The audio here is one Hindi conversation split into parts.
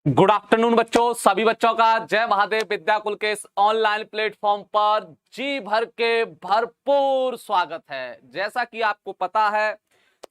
गुड आफ्टरनून बच्चों, सभी बच्चों का जय महादेव विद्याकुल के इस ऑनलाइन प्लेटफॉर्म पर जी भर के भरपूर स्वागत है। जैसा कि आपको पता है,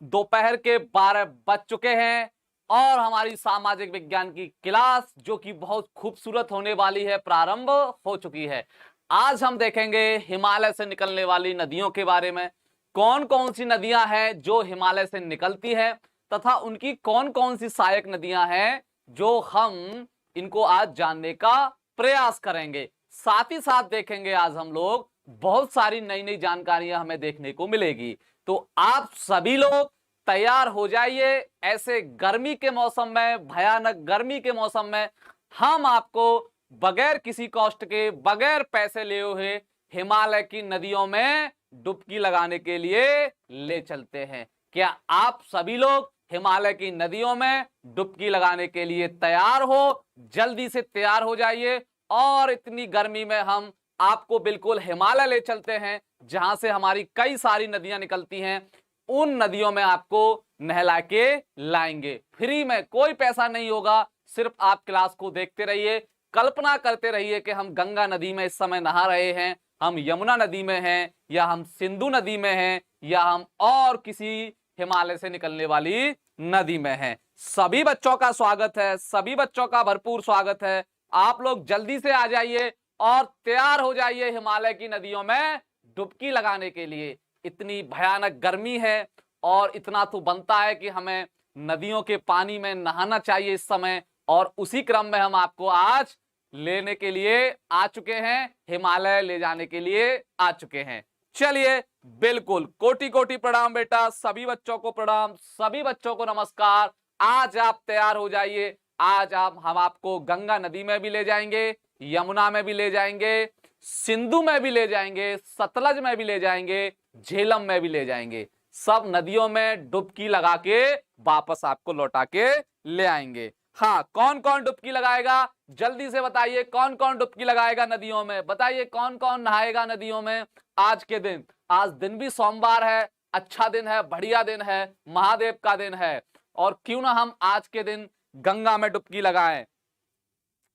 दोपहर के 12 बज चुके हैं और हमारी सामाजिक विज्ञान की क्लास जो कि बहुत खूबसूरत होने वाली है प्रारंभ हो चुकी है। आज हम देखेंगे हिमालय से निकलने वाली नदियों के बारे में। कौन कौन सी नदियां हैं जो हिमालय से निकलती हैं तथा उनकी कौन कौन सी सहायक नदियां हैं जो हम इनको आज जानने का प्रयास करेंगे। साथ ही साथ देखेंगे आज हम लोग बहुत सारी नई नई जानकारियां हमें देखने को मिलेगी। तो आप सभी लोग तैयार हो जाइए। ऐसे गर्मी के मौसम में, भयानक गर्मी के मौसम में हम आपको बगैर किसी कॉस्ट के, बगैर पैसे लिए हुए हिमालय की नदियों में डुबकी लगाने के लिए ले चलते हैं। क्या आप सभी लोग हिमालय की नदियों में डुबकी लगाने के लिए तैयार हो? जल्दी से तैयार हो जाइए। और इतनी गर्मी में हम आपको बिल्कुल हिमालय ले चलते हैं जहां से हमारी कई सारी नदियां निकलती हैं। उन नदियों में आपको नहला के लाएंगे फ्री में, कोई पैसा नहीं होगा। सिर्फ आप क्लास को देखते रहिए, कल्पना करते रहिए कि हम गंगा नदी में इस समय नहा रहे हैं, हम यमुना नदी में हैं, या हम सिंधु नदी में हैं, या हम और किसी हिमालय से निकलने वाली नदी में हैं। सभी बच्चों का स्वागत है, सभी बच्चों का भरपूर स्वागत है। आप लोग जल्दी से आ जाइए और तैयार हो जाइए हिमालय की नदियों में डुबकी लगाने के लिए। इतनी भयानक गर्मी है और इतना तो बनता है कि हमें नदियों के पानी में नहाना चाहिए इस समय। और उसी क्रम में हम आपको आज लेने के लिए आ चुके हैं, हिमालय ले जाने के लिए आ चुके हैं। चलिए, बिल्कुल कोटि कोटि प्रणाम बेटा, सभी बच्चों को प्रणाम, सभी बच्चों को नमस्कार। आज आप तैयार हो जाइए। आज हम आपको गंगा नदी में भी ले जाएंगे, यमुना में भी ले जाएंगे, सिंधु में भी ले जाएंगे, सतलज में भी ले जाएंगे, झेलम में भी ले जाएंगे। सब नदियों में डुबकी लगा के वापस आपको लौटा के ले आएंगे। हाँ, कौन कौन डुबकी लगाएगा जल्दी से बताइए। कौन कौन डुबकी लगाएगा नदियों में? बताइए कौन कौन नहाएगा नदियों में आज के दिन। आज दिन भी सोमवार है, अच्छा दिन है, बढ़िया दिन है, महादेव का दिन है। और क्यों ना हम आज के दिन गंगा में डुबकी लगाएं।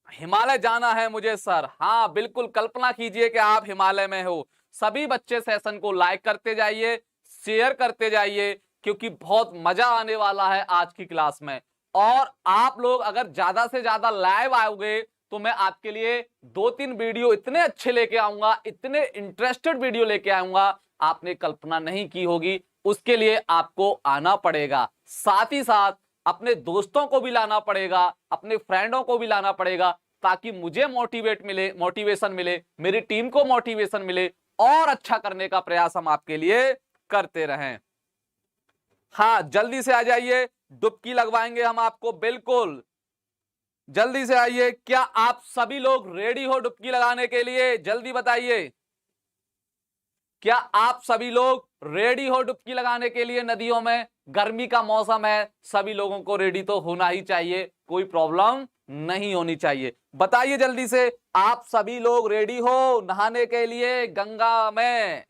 हिमालय जाना है मुझे सर। हाँ बिल्कुल, कल्पना कीजिए कि आप हिमालय में हो। सभी बच्चे सेशन को लाइक करते जाइए, शेयर करते जाइए, क्योंकि बहुत मजा आने वाला है आज की क्लास में। और आप लोग अगर ज्यादा से ज्यादा लाइव आओगे तो मैं आपके लिए 2-3 वीडियो इतने अच्छे लेके आऊंगा, इतने इंटरेस्टेड वीडियो लेके आऊंगा, आपने कल्पना नहीं की होगी। उसके लिए आपको आना पड़ेगा, साथ ही साथ अपने दोस्तों को भी लाना पड़ेगा, अपने फ्रेंडों को भी लाना पड़ेगा, ताकि मुझे मोटिवेशन मिले, मेरी टीम को मोटिवेशन मिले और अच्छा करने का प्रयास हम आपके लिए करते रहें। हाँ, जल्दी से आ जाइए, डुबकी लगवाएंगे हम आपको। बिल्कुल जल्दी से आइए। क्या आप सभी लोग रेडी हो डुबकी लगाने के लिए? जल्दी बताइए, क्या आप सभी लोग रेडी हो डुबकी लगाने के लिए नदियों में? गर्मी का मौसम है, सभी लोगों को रेडी तो होना ही चाहिए, कोई प्रॉब्लम नहीं होनी चाहिए। बताइए जल्दी से, आप सभी लोग रेडी हो नहाने के लिए गंगा में?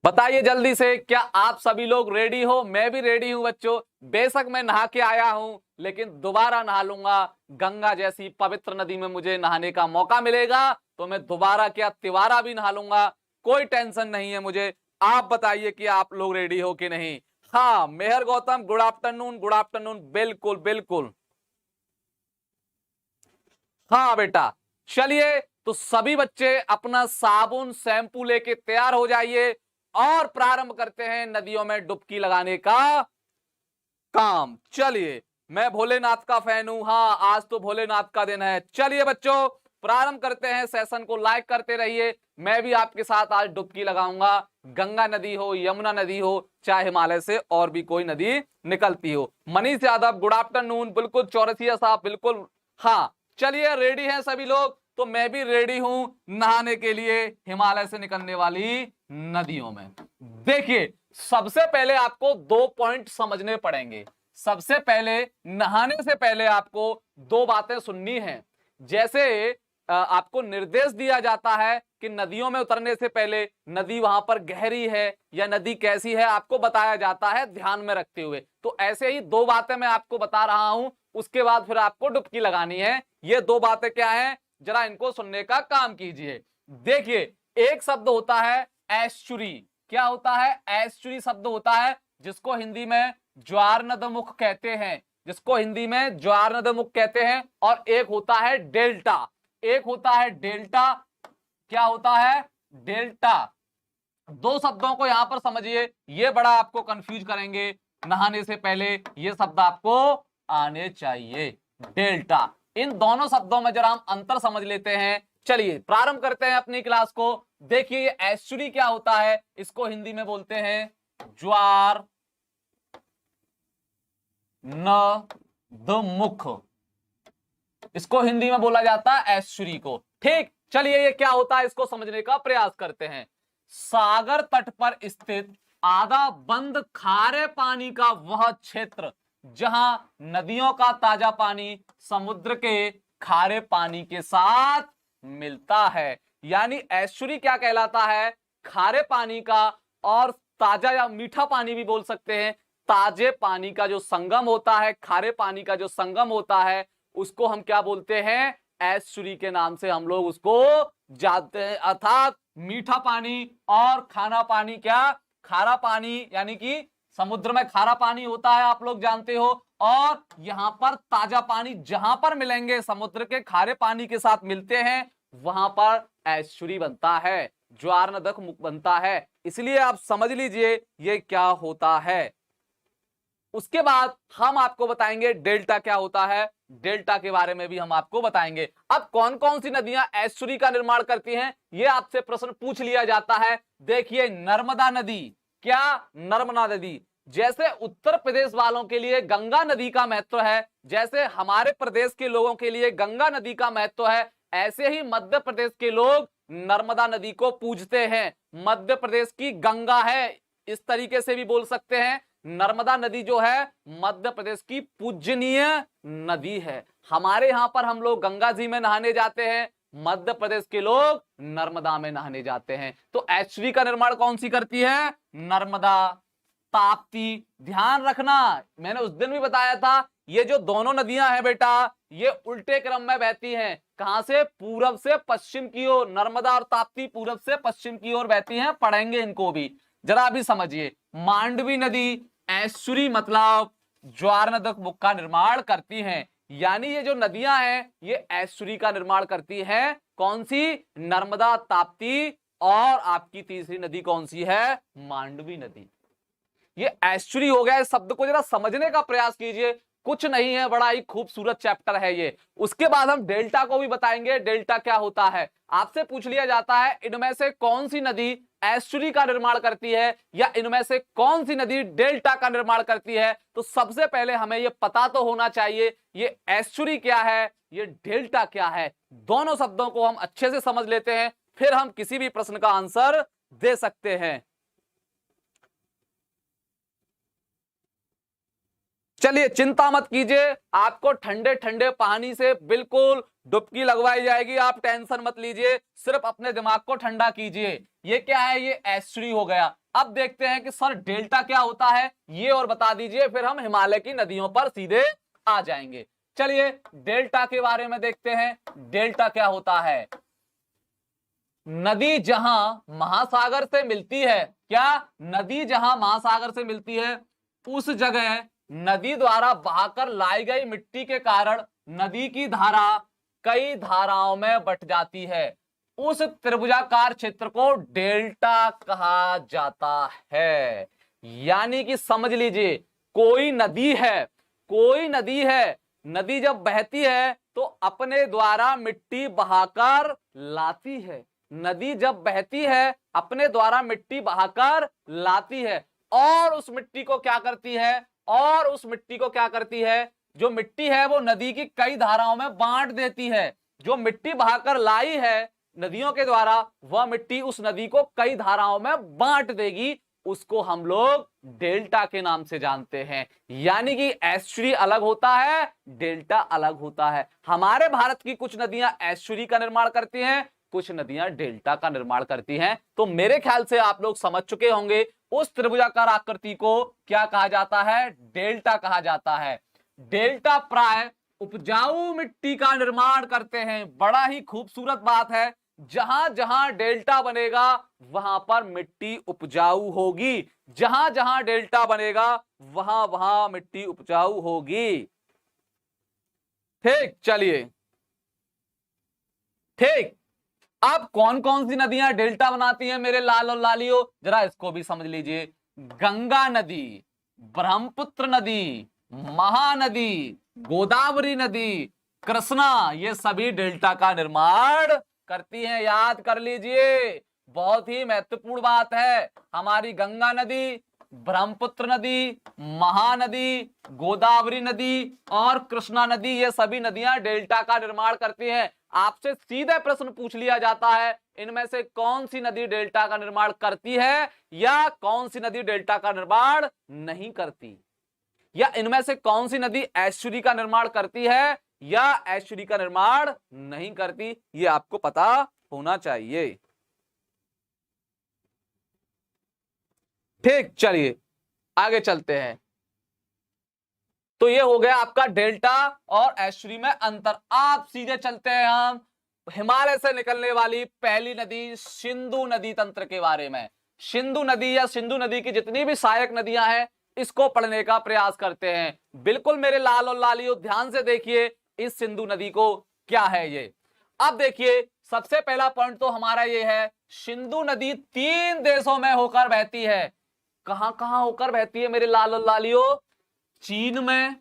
बताइए जल्दी से, क्या आप सभी लोग रेडी हो? मैं भी रेडी हूं बच्चों। बेशक मैं नहा के आया हूं, लेकिन दोबारा नहा लूंगा। गंगा जैसी पवित्र नदी में मुझे नहाने का मौका मिलेगा तो मैं दोबारा क्या तिवारा भी नहा लूंगा, कोई टेंशन नहीं है मुझे। आप बताइए कि आप लोग रेडी हो कि नहीं। हाँ, Mehar Gautam, good afternoon, good afternoon. बिल्कुल बिल्कुल, हाँ बेटा। चलिए, तो सभी बच्चे अपना साबुन शैम्पू लेके तैयार हो जाइए और प्रारंभ करते हैं नदियों में डुबकी लगाने का काम। चलिए, मैं भोलेनाथ का फैन हूं। हाँ, आज तो भोलेनाथ का दिन है। चलिए बच्चों, प्रारंभ करते हैं। सेशन को लाइक करते रहिए। मैं भी आपके साथ आज डुबकी लगाऊंगा। गंगा नदी हो, यमुना नदी हो, चाहे हिमालय से और भी कोई नदी निकलती हो। Manish Yadav, good afternoon. बिल्कुल चौरसिया साहब, बिल्कुल। हाँ, चलिए, रेडी हैं सभी लोग? तो मैं भी रेडी हूं नहाने के लिए हिमालय से निकलने वाली नदियों में। देखिए, सबसे पहले आपको 2 पॉइंट समझने पड़ेंगे। सबसे पहले, नहाने से पहले आपको 2 बातें सुननी है। जैसे आपको निर्देश दिया जाता है कि नदियों में उतरने से पहले नदी वहां पर गहरी है या नदी कैसी है, आपको बताया जाता है ध्यान में रखते हुए। तो ऐसे ही दो बातें मैं आपको बता रहा हूं, उसके बाद फिर आपको डुबकी लगानी है। ये दो बातें क्या हैं, जरा इनको सुनने का काम कीजिए। देखिए, एक शब्द होता है एस्चुरी। क्या होता है? एस्चुरी शब्द होता है, जिसको हिंदी में ज्वार नदमुख कहते हैं, जिसको हिंदी में ज्वार नदमुख कहते हैं। और एक होता है डेल्टा, एक होता है डेल्टा। क्या होता है? डेल्टा। दो शब्दों को यहां पर समझिए, ये बड़ा आपको कंफ्यूज करेंगे। नहाने से पहले ये शब्द आपको आने चाहिए, डेल्टा। इन दोनों शब्दों में जरा हम अंतर समझ लेते हैं। चलिए प्रारंभ करते हैं अपनी क्लास को। देखिए, ये एस्चुरी क्या होता है, इसको हिंदी में बोलते हैं ज्वार नदमुख, इसको हिंदी में बोला जाता है एस्चुरी को। ठीक, चलिए ये क्या होता है इसको समझने का प्रयास करते हैं। सागर तट पर स्थित आधा बंद खारे पानी का वह क्षेत्र जहां नदियों का ताजा पानी समुद्र के खारे पानी के साथ मिलता है। यानी एस्चुरी क्या कहलाता है? खारे पानी का और ताजा या मीठा पानी भी बोल सकते हैं, ताजे पानी का जो संगम होता है, खारे पानी का जो संगम होता है, उसको हम क्या बोलते हैं? एस्चुरी के नाम से हम लोग उसको जानते हैं। अर्थात मीठा पानी और खारा पानी, क्या खारा पानी, यानी कि समुद्र में खारा पानी होता है, आप लोग जानते हो, और यहां पर ताजा पानी जहां पर मिलेंगे, समुद्र के खारे पानी के साथ मिलते हैं, वहां पर एस्चुरी बनता है, ज्वार नदक मुख बनता है। इसलिए आप समझ लीजिए ये क्या होता है। उसके बाद हम आपको बताएंगे डेल्टा क्या होता है, डेल्टा के बारे में भी हम आपको बताएंगे। अब कौन कौन सी नदियां एस्चुरी का निर्माण करती हैं, ये आपसे प्रश्न पूछ लिया जाता है। देखिए, नर्मदा नदी, क्या नर्मदा नदी, जैसे उत्तर प्रदेश वालों के लिए गंगा नदी का महत्व है, जैसे हमारे प्रदेश के लोगों के लिए गंगा नदी का महत्व है, ऐसे ही मध्य प्रदेश के लोग नर्मदा नदी को पूजते हैं। मध्य प्रदेश की गंगा है, इस तरीके से भी बोल सकते हैं। नर्मदा नदी जो है मध्य प्रदेश की पूजनीय नदी है। हमारे यहां पर हम लोग गंगा जी में नहाने जाते हैं, मध्य प्रदेश के लोग नर्मदा में नहाने जाते हैं। तो एस्चुरी का निर्माण कौन सी करती है? नर्मदा, ताप्ती। ध्यान रखना, मैंने उस दिन भी बताया था, ये जो दोनों नदियां हैं बेटा, ये उल्टे क्रम में बहती हैं। कहां से? पूरब से पश्चिम की ओर। नर्मदा और ताप्ती पूरब से पश्चिम की ओर बहती हैं, पढ़ेंगे इनको भी, जरा अभी समझिए। मांडवी नदी एस्चुरी मतलब ज्वार नदक मुख का निर्माण करती हैं। यानी ये जो नदियां हैं ये एस्चुरी का निर्माण करती हैं। कौन सी? नर्मदा, ताप्ती, और आपकी तीसरी नदी कौन सी है? मांडवी नदी। ये एस्चुरी हो गया। इस शब्द को जरा समझने का प्रयास कीजिए, कुछ नहीं है, बड़ा ही खूबसूरत चैप्टर है ये। उसके बाद हम डेल्टा को भी बताएंगे, डेल्टा क्या होता है। आपसे पूछ लिया जाता है इनमें से कौन सी नदी एस्चुरी का निर्माण करती है, या इनमें से कौन सी नदी डेल्टा का निर्माण करती है। तो सबसे पहले हमें यह पता तो होना चाहिए ये एस्चुरी क्या है, ये डेल्टा क्या है। दोनों शब्दों को हम अच्छे से समझ लेते हैं, फिर हम किसी भी प्रश्न का आंसर दे सकते हैं। चलिए चिंता मत कीजिए, आपको ठंडे ठंडे पानी से बिल्कुल डुबकी लगवाई जाएगी, आप टेंशन मत लीजिए, सिर्फ अपने दिमाग को ठंडा कीजिए। ये क्या है? ये एस्चुरी हो गया। अब देखते हैं कि सर डेल्टा क्या होता है, ये और बता दीजिए, फिर हम हिमालय की नदियों पर सीधे आ जाएंगे। चलिए डेल्टा के बारे में देखते हैं, डेल्टा क्या होता है। नदी जहां महासागर से मिलती है, क्या? नदी जहां महासागर से मिलती है, उस जगह नदी द्वारा बहाकर लाई गई मिट्टी के कारण नदी की धारा कई धाराओं में बट जाती है। उस त्रिभुजाकार क्षेत्र को डेल्टा कहा जाता है। यानी कि समझ लीजिए, कोई नदी है, कोई नदी है, नदी जब बहती है तो अपने द्वारा मिट्टी बहाकर लाती है। नदी जब बहती है अपने द्वारा मिट्टी बहाकर लाती है, और उस मिट्टी को क्या करती है, और उस मिट्टी को क्या करती है, जो मिट्टी है वो नदी की कई धाराओं में बांट देती है। जो मिट्टी बहाकर लाई है नदियों के द्वारा, वह मिट्टी उस नदी को कई धाराओं में बांट देगी। उसको हम लोग डेल्टा के नाम से जानते हैं। यानी कि एस्चुरी अलग होता है, डेल्टा अलग होता है। हमारे भारत की कुछ नदियां एस्चुरी का निर्माण करती हैं, कुछ नदियां डेल्टा का निर्माण करती हैं। तो मेरे ख्याल से आप लोग समझ चुके होंगे उस त्रिभुजाकार आकृति को क्या कहा जाता है, डेल्टा कहा जाता है। डेल्टा प्राय उपजाऊ मिट्टी का निर्माण करते हैं। बड़ा ही खूबसूरत बात है, जहां जहां डेल्टा बनेगा वहां पर मिट्टी उपजाऊ होगी। जहां जहां डेल्टा बनेगा वहां वहां मिट्टी उपजाऊ होगी। ठीक, चलिए ठीक। अब कौन कौन सी नदियां डेल्टा बनाती हैं मेरे लाल और लालियों, जरा इसको भी समझ लीजिए। गंगा नदी, ब्रह्मपुत्र नदी, महानदी, गोदावरी नदी, कृष्णा, ये सभी डेल्टा का निर्माण करती हैं। याद कर लीजिए, बहुत ही महत्वपूर्ण बात है। हमारी गंगा नदी, ब्रह्मपुत्र नदी, महानदी, गोदावरी नदी और कृष्णा नदी, ये सभी नदियां डेल्टा का निर्माण करती हैं। आपसे सीधे प्रश्न पूछ लिया जाता है, इनमें से कौन सी नदी डेल्टा का निर्माण करती है या कौन सी नदी डेल्टा का निर्माण नहीं करती, या इनमें से कौन सी नदी एस्चुरी का निर्माण करती है या एस्चुरी का निर्माण नहीं करती, ये आपको पता होना चाहिए। ठीक, चलिए आगे चलते हैं। तो ये हो गया आपका डेल्टा और एस्चुरी में अंतर। आप सीधे चलते हैं हम हिमालय से निकलने वाली पहली नदी सिंधु नदी तंत्र के बारे में। सिंधु नदी या सिंधु नदी की जितनी भी सहायक नदियां हैं, इसको पढ़ने का प्रयास करते हैं। बिल्कुल मेरे लाल और लालियों, ध्यान से देखिए इस सिंधु नदी को क्या है ये। अब देखिए, सबसे पहला पॉइंट तो हमारा ये है, सिंधु नदी 3 देशों में होकर बहती है। कहां कहां होकर बहती है मेरे लाल और लालियों? चीन में,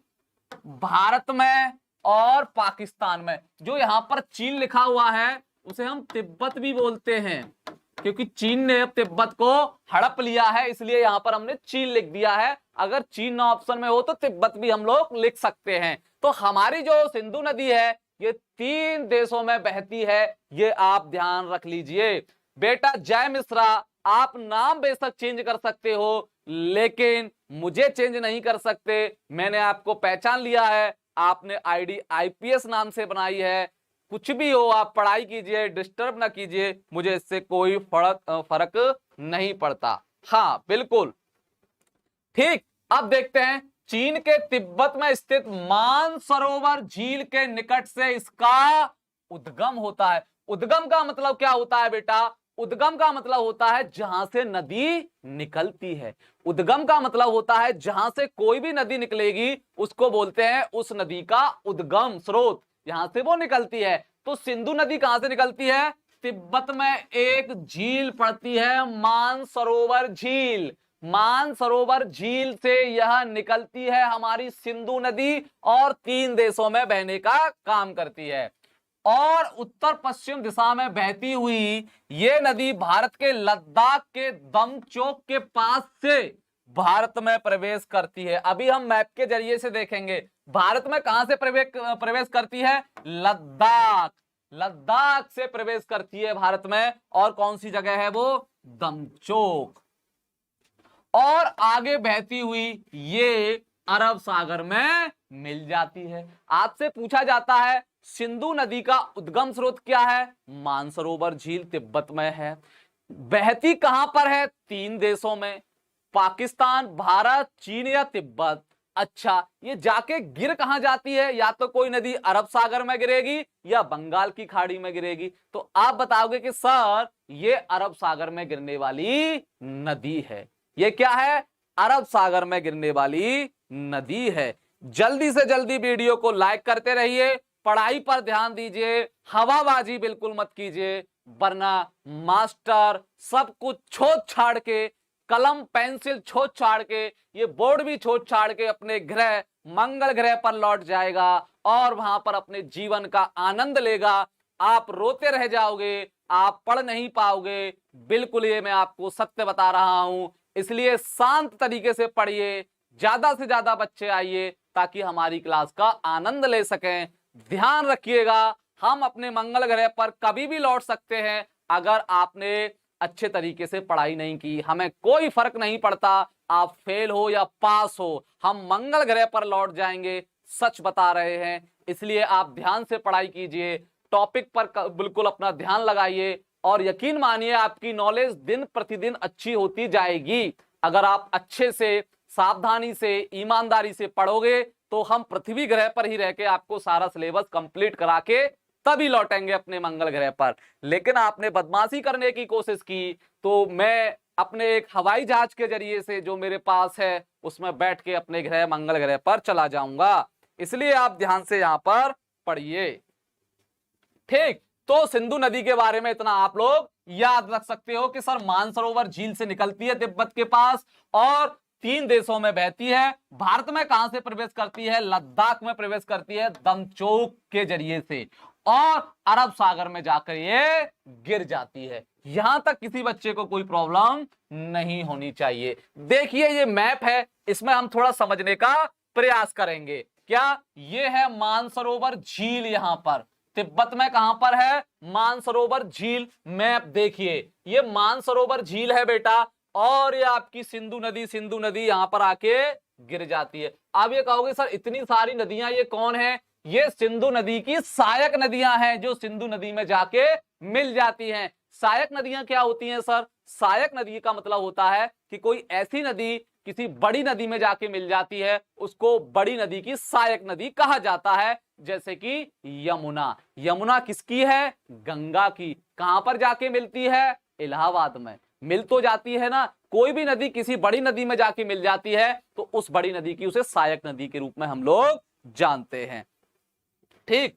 भारत में और पाकिस्तान में। जो यहां पर चीन लिखा हुआ है उसे हम तिब्बत भी बोलते हैं, क्योंकि चीन ने अब तिब्बत को हड़प लिया है, इसलिए यहां पर हमने चीन लिख दिया है। अगर चीन ना ऑप्शन में हो तो तिब्बत भी हम लोग लिख सकते हैं। तो हमारी जो सिंधु नदी है ये 3 देशों में बहती है, ये आप ध्यान रख लीजिए। बेटा जय मिश्रा, आप नाम बेशक चेंज कर सकते हो, लेकिन मुझे चेंज नहीं कर सकते। मैंने आपको पहचान लिया है, आपने आईडी आईपीएस नाम से बनाई है। कुछ भी हो, आप पढ़ाई कीजिए, डिस्टर्ब ना कीजिए, मुझे इससे कोई फर्क नहीं पड़ता। हाँ बिल्कुल ठीक। अब देखते हैं, चीन के तिब्बत में स्थित मानसरोवर झील के निकट से इसका उद्गम होता है। उद्गम का मतलब क्या होता है बेटा? उद्गम का मतलब होता है जहां से नदी निकलती है। उद्गम का मतलब होता है जहां से कोई भी नदी निकलेगी उसको बोलते हैं उस नदी का उद्गम स्रोत, यहां से वो निकलती है। तो सिंधु नदी कहां से निकलती है? तिब्बत में एक झील पड़ती है, मानसरोवर झील। मानसरोवर झील से यह निकलती है हमारी सिंधु नदी और 3 देशों में बहने का काम करती है। और उत्तर पश्चिम दिशा में बहती हुई ये नदी भारत के लद्दाख के दमचोक के पास से भारत में प्रवेश करती है। अभी हम मैप के जरिए से देखेंगे भारत में कहां से प्रवेश करती है। लद्दाख, लद्दाख से प्रवेश करती है भारत में। और कौन सी जगह है वो? दमचोक। और आगे बहती हुई ये अरब सागर में मिल जाती है। आपसे पूछा जाता है सिंधु नदी का उद्गम स्रोत क्या है? मानसरोवर झील तिब्बत में है। बहती कहां पर है? 3 देशों में, पाकिस्तान, भारत, चीन या तिब्बत। अच्छा, ये जाके गिर कहां जाती है? या तो कोई नदी अरब सागर में गिरेगी या बंगाल की खाड़ी में गिरेगी। तो आप बताओगे कि सर ये अरब सागर में गिरने वाली नदी है। ये क्या है? अरब सागर में गिरने वाली नदी है। जल्दी से जल्दी वीडियो को लाइक करते रहिए, पढ़ाई पर ध्यान दीजिए, हवाबाजी बिल्कुल मत कीजिए, वरना मास्टर सब कुछ छोड़ छाड़ के, कलम पेंसिल छोड़ छाड़ के, ये बोर्ड भी छोड़ छाड़ के अपने ग्रह मंगल ग्रह पर लौट जाएगा और वहां पर अपने जीवन का आनंद लेगा। आप रोते रह जाओगे, आप पढ़ नहीं पाओगे। बिल्कुल ये मैं आपको सत्य बता रहा हूं। इसलिए शांत तरीके से पढ़िए, ज्यादा से ज्यादा बच्चे आइए ताकि हमारी क्लास का आनंद ले सकें। ध्यान रखिएगा, हम अपने मंगल ग्रह पर कभी भी लौट सकते हैं अगर आपने अच्छे तरीके से पढ़ाई नहीं की। हमें कोई फर्क नहीं पड़ता आप फेल हो या पास हो, हम मंगल ग्रह पर लौट जाएंगे, सच बता रहे हैं। इसलिए आप ध्यान से पढ़ाई कीजिए, टॉपिक पर बिल्कुल अपना ध्यान लगाइए और यकीन मानिए आपकी नॉलेज दिन प्रतिदिन अच्छी होती जाएगी। अगर आप अच्छे से, सावधानी से, ईमानदारी से पढ़ोगे तो हम पृथ्वी ग्रह पर ही रह के आपको सारा सिलेबस कंप्लीट करा के तभी लौटेंगे अपने मंगल ग्रह पर। लेकिन आपने बदमाशी करने की कोशिश की तो मैं अपने एक हवाई जहाज के जरिए से जो मेरे पास है उसमें बैठ के अपने ग्रह मंगल ग्रह पर चला जाऊंगा। इसलिए आप ध्यान से यहां पर पढ़िए। ठीक, तो सिंधु नदी के बारे में इतना आप लोग याद रख सकते हो कि सर मानसरोवर झील से निकलती है तिब्बत के पास और 3 देशों में बहती है। भारत में कहां से प्रवेश करती है? लद्दाख में प्रवेश करती है दमचोक के जरिए से और अरब सागर में जाकर ये गिर जाती है। यहां तक किसी बच्चे को कोई प्रॉब्लम नहीं होनी चाहिए। देखिए ये मैप है, इसमें हम थोड़ा समझने का प्रयास करेंगे। क्या ये है मानसरोवर झील, यहां पर तिब्बत में कहां पर है? मानसरोवर झील। मैप देखिए, ये मानसरोवर झील है बेटा और ये आपकी सिंधु नदी यहां पर आके गिर जाती है। अब ये कहोगे सर इतनी सारी नदियां ये कौन है? ये सिंधु नदी की सहायक नदियां हैं जो सिंधु नदी में जाके मिल जाती हैं। सहायक नदियां क्या होती हैं सर? सहायक नदी का मतलब होता है कि कोई ऐसी नदी किसी बड़ी नदी में जाके मिल जाती है, उसको बड़ी नदी की सहायक नदी कहा जाता है। जैसे कि यमुना, यमुना किसकी है? गंगा की। कहां पर जाके मिलती है? इलाहाबाद में। मिल तो जाती है ना, कोई भी नदी किसी बड़ी नदी में जाके मिल जाती है तो उस बड़ी नदी की उसे सहायक नदी के रूप में हम लोग जानते हैं। ठीक,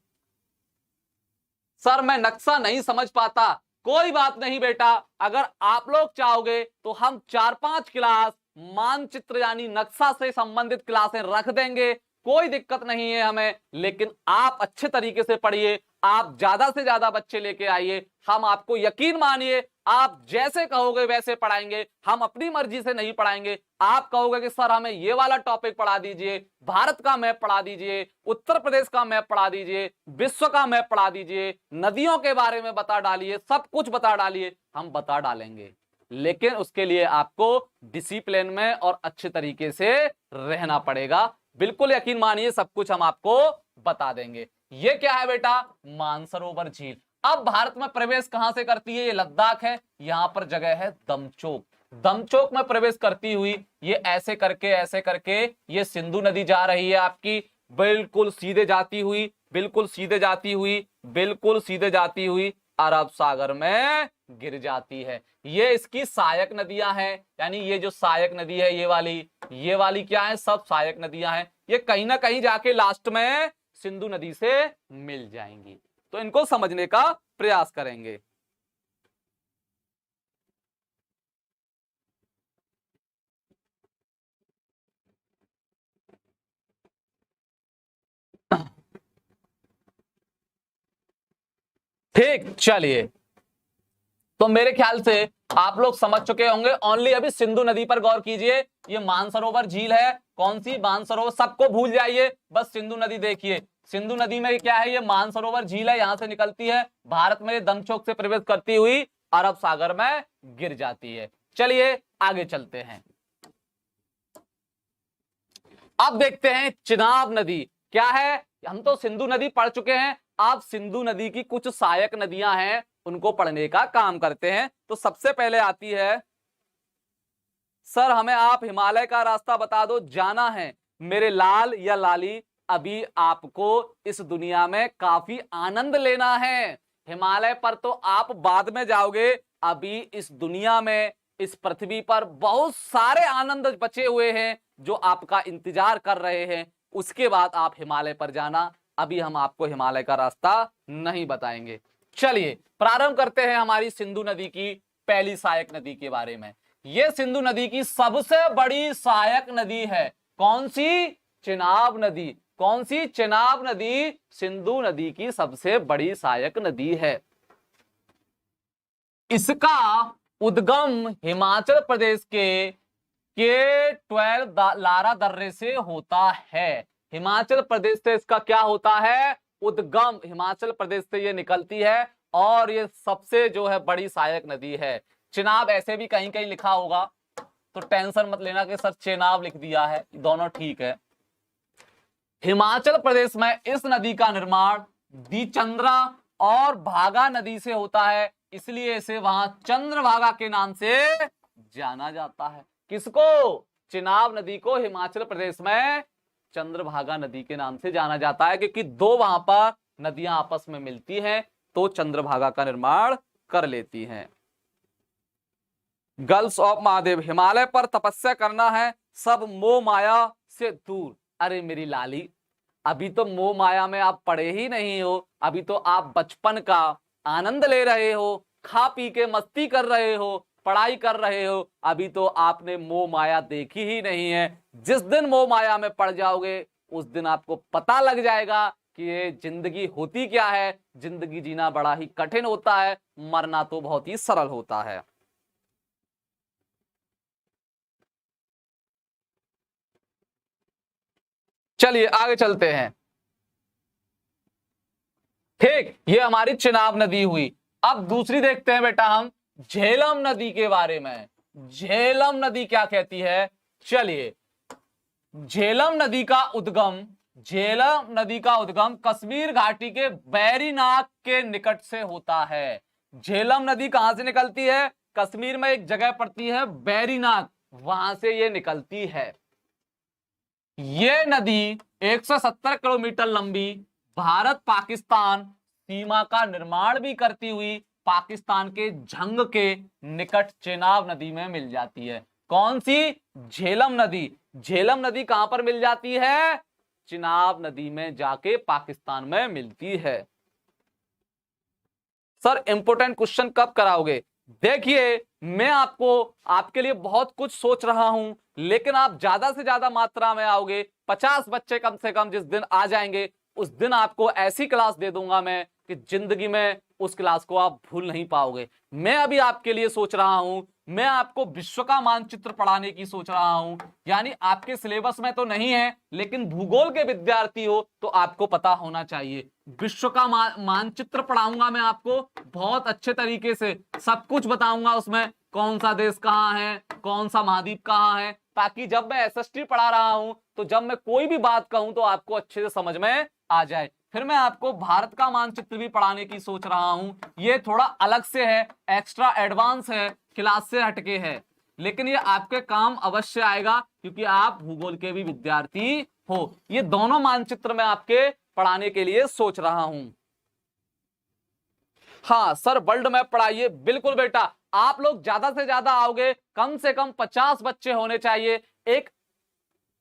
सर मैं नक्शा नहीं समझ पाता, कोई बात नहीं बेटा, अगर आप लोग चाहोगे तो हम 4-5 क्लास मानचित्र यानी नक्शा से संबंधित क्लासें रख देंगे, कोई दिक्कत नहीं है हमें। लेकिन आप अच्छे तरीके से पढ़िए, आप ज्यादा से ज्यादा बच्चे लेके आइए, हम आपको यकीन मानिए आप जैसे कहोगे वैसे पढ़ाएंगे। हम अपनी मर्जी से नहीं पढ़ाएंगे। आप कहोगे कि सर हमें ये वाला टॉपिक पढ़ा दीजिए, भारत का मैप पढ़ा दीजिए, उत्तर प्रदेश का मैप पढ़ा दीजिए, विश्व का मैप पढ़ा दीजिए, नदियों के बारे में बता डालिए, सब कुछ बता डालिए, हम बता डालेंगे। लेकिन उसके लिए आपको डिसिप्लिन में और अच्छे तरीके से रहना पड़ेगा। बिल्कुल यकीन मानिए सब कुछ हम आपको बता देंगे। ये क्या है बेटा? मानसरोवर झील। अब भारत में प्रवेश कहां से करती है? ये लद्दाख है, यहां पर जगह है दमचोक। दमचोक में प्रवेश करती हुई ये ऐसे करके ये सिंधु नदी जा रही है आपकी, बिल्कुल सीधे जाती हुई, बिल्कुल सीधे जाती हुई, बिल्कुल सीधे जाती हुई अरब सागर में गिर जाती है। ये इसकी सहायक नदियां हैं, यानी ये जो सहायक नदी है ये वाली क्या है? सब सहायक नदियां हैं। ये कहीं ना कहीं जाके लास्ट में सिंधु नदी से मिल जाएंगी। तो इनको समझने का प्रयास करेंगे। ठीक, चलिए, तो मेरे ख्याल से आप लोग समझ चुके होंगे। ओनली अभी सिंधु नदी पर गौर कीजिए। ये मानसरोवर झील है, कौन सी? मानसरोवर, सबको भूल जाइए, बस सिंधु नदी देखिए। सिंधु नदी में क्या है? ये मानसरोवर झील है, यहां से निकलती है, भारत में दमचोक से प्रवेश करती हुई अरब सागर में गिर जाती है। चलिए आगे चलते हैं। अब देखते हैं चिनाब नदी क्या है। हम तो सिंधु नदी पढ़ चुके हैं, अब सिंधु नदी की कुछ सहायक नदियां हैं उनको पढ़ने का काम करते हैं। तो सबसे पहले आती है, सर हमें आप हिमालय का रास्ता बता दो, जाना है मेरे लाल या लाली, अभी आपको इस दुनिया में काफी आनंद लेना है। हिमालय पर तो आप बाद में जाओगे, अभी इस दुनिया में, इस पृथ्वी पर बहुत सारे आनंद बचे हुए हैं जो आपका इंतजार कर रहे हैं। उसके बाद आप हिमालय पर जाना, अभी हम आपको हिमालय का रास्ता नहीं बताएंगे। चलिए प्रारंभ करते हैं हमारी सिंधु नदी की पहली सहायक नदी के बारे में। यह सिंधु नदी की सबसे बड़ी सहायक नदी है। कौन सी? चिनाब नदी। कौन सी? चिनाब नदी सिंधु नदी की सबसे बड़ी सहायक नदी है। इसका उद्गम हिमाचल प्रदेश के 12 लारा दर्रे से होता है। हिमाचल प्रदेश से इसका क्या होता है? उद्गम हिमाचल प्रदेश से ये निकलती है और ये सबसे जो है बड़ी सहायक नदी है। चिनाब ऐसे भी कहीं कहीं लिखा होगा, तो टेंशन मत लेना कि सर चेनाब लिख दिया है, दोनों ठीक है। हिमाचल प्रदेश में इस नदी का निर्माण दिचंद्रा और भागा नदी से होता है, इसलिए इसे वहां चंद्रभागा के नाम से जाना जाता है। किसको? चिनाब नदी को हिमाचल प्रदेश में चंद्रभागा नदी के नाम से जाना जाता है, क्योंकि दो वहां पर नदियां आपस में मिलती हैं तो चंद्रभागा का निर्माण कर लेती हैं। गर्ल्स ऑफ महादेव, हिमालय पर तपस्या करना है, सब मोह माया से दूर। अरे मेरी लाली, अभी तो मोह माया में आप पड़े ही नहीं हो, अभी तो आप बचपन का आनंद ले रहे हो, खा पी के मस्ती कर रहे हो, पढ़ाई कर रहे हो, अभी तो आपने मोह माया देखी ही नहीं है। जिस दिन मोह माया में पड़ जाओगे उस दिन आपको पता लग जाएगा कि ये जिंदगी होती क्या है। जिंदगी जीना बड़ा ही कठिन होता है, मरना तो बहुत ही सरल होता है। चलिए आगे चलते हैं। ठीक, ये हमारी चिनाब नदी हुई। अब दूसरी देखते हैं बेटा हम झेलम नदी के बारे में। झेलम नदी क्या कहती है? चलिए, झेलम नदी का उद्गम कश्मीर घाटी के बैरीनाग के निकट से होता है। झेलम नदी कहां से निकलती है? कश्मीर में एक जगह पड़ती है बैरीनाग, वहां से ये निकलती है। ये नदी 170 किलोमीटर लंबी भारत पाकिस्तान सीमा का निर्माण भी करती हुई पाकिस्तान के झंग के निकट चेनाब नदी में मिल जाती है। कौन सी? झेलम नदी। झेलम नदी कहां पर मिल जाती है? चिनाब नदी में जाके पाकिस्तान में मिलती है। सर इंपोर्टेंट क्वेश्चन कब कराओगे? देखिए, मैं आपके लिए बहुत कुछ सोच रहा हूं, लेकिन आप ज्यादा से ज्यादा मात्रा में आओगे। 50 बच्चे कम से कम जिस दिन आ जाएंगे उस दिन आपको ऐसी क्लास दे दूंगा मैं कि जिंदगी में उस क्लास को आप भूल नहीं पाओगे। मैं अभी आपके लिए सोच रहा हूं, मैं आपको विश्व का मानचित्र पढ़ाने की सोच रहा हूं। यानी आपके सिलेबस में तो नहीं है, लेकिन भूगोल के विद्यार्थी हो तो आपको पता होना चाहिए। विश्व का मानचित्र पढ़ाऊंगा मैं आपको बहुत अच्छे तरीके से, सब कुछ बताऊंगा उसमें, कौन सा देश कहाँ है, कौन सा महाद्वीप कहाँ है, ताकि जब मैं एसएसटी पढ़ा रहा हूं तो जब मैं कोई भी बात कहूं तो आपको अच्छे से समझ में आ जाए। फिर मैं आपको भारत का मानचित्र भी पढ़ाने की सोच रहा हूं। ये थोड़ा अलग से है, एक्स्ट्रा एडवांस है, क्लास से हटके है, लेकिन ये आपके काम अवश्य आएगा क्योंकि आप भूगोल के भी विद्यार्थी हो। ये दोनों मानचित्र मैं आपके पढ़ाने के लिए सोच रहा हूं। हाँ सर, वर्ल्ड मैप पढ़ाइए। बिल्कुल बेटा, आप लोग ज्यादा से ज्यादा आओगे, कम से कम 50 बच्चे होने चाहिए। एक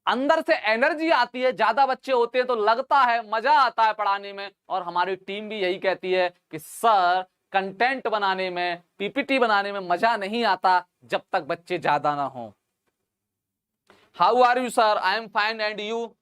अंदर से एनर्जी आती है, ज्यादा बच्चे होते हैं तो लगता है, मजा आता है पढ़ाने में। और हमारी टीम भी यही कहती है कि सर कंटेंट बनाने में, पीपीटी बनाने में मजा नहीं आता जब तक बच्चे ज्यादा ना हो। How are you sir? I am fine and you?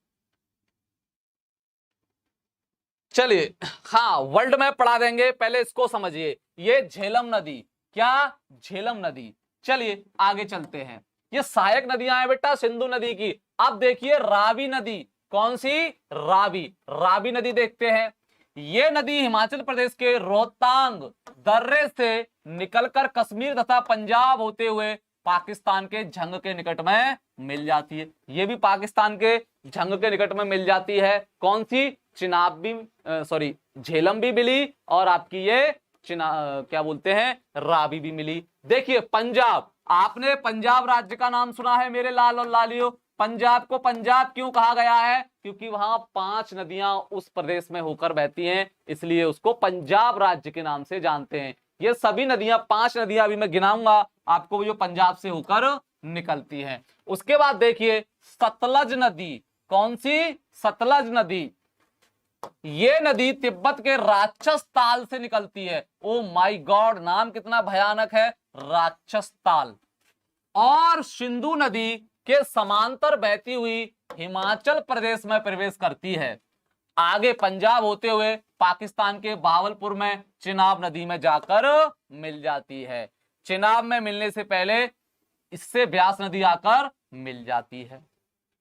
चलिए, हाँ वर्ल्ड मैप पढ़ा देंगे, पहले इसको समझिए। ये झेलम नदी, क्या? झेलम नदी। चलिए आगे चलते हैं। ये सहायक नदियां हैं बेटा सिंधु नदी की। अब देखिए रावी नदी। कौन सी? रावी नदी देखते हैं। ये नदी हिमाचल प्रदेश के रोहतांग दर्रे से निकलकर कश्मीर तथा पंजाब होते हुए पाकिस्तान के झंग के निकट में मिल जाती है। ये भी पाकिस्तान के झंग के निकट में मिल जाती है। कौन सी? चिनाब भी, सॉरी झेलम भी मिली, और आपकी ये क्या बोलते हैं, रावी भी मिली। देखिए पंजाब, आपने पंजाब राज्य का नाम सुना है मेरे लाल और लालियों? पंजाब को पंजाब क्यों कहा गया है? क्योंकि वहां 5 नदियां उस प्रदेश में होकर बहती हैं, इसलिए उसको पंजाब राज्य के नाम से जानते हैं। ये सभी नदियां, 5 नदियां अभी मैं गिनाऊंगा आपको, जो पंजाब से होकर निकलती हैं। उसके बाद देखिए सतलज नदी। कौन सी? सतलज नदी। ये नदी तिब्बत के राक्षस ताल से निकलती है। ओ माय गॉड, नाम कितना भयानक है, राक्षस ताल। और सिंधु नदी के समांतर बहती हुई हिमाचल प्रदेश में प्रवेश करती है। आगे पंजाब होते हुए पाकिस्तान के बावलपुर में चिनाब नदी में जाकर मिल जाती है। चिनाब में मिलने से पहले इससे ब्यास नदी आकर मिल जाती है।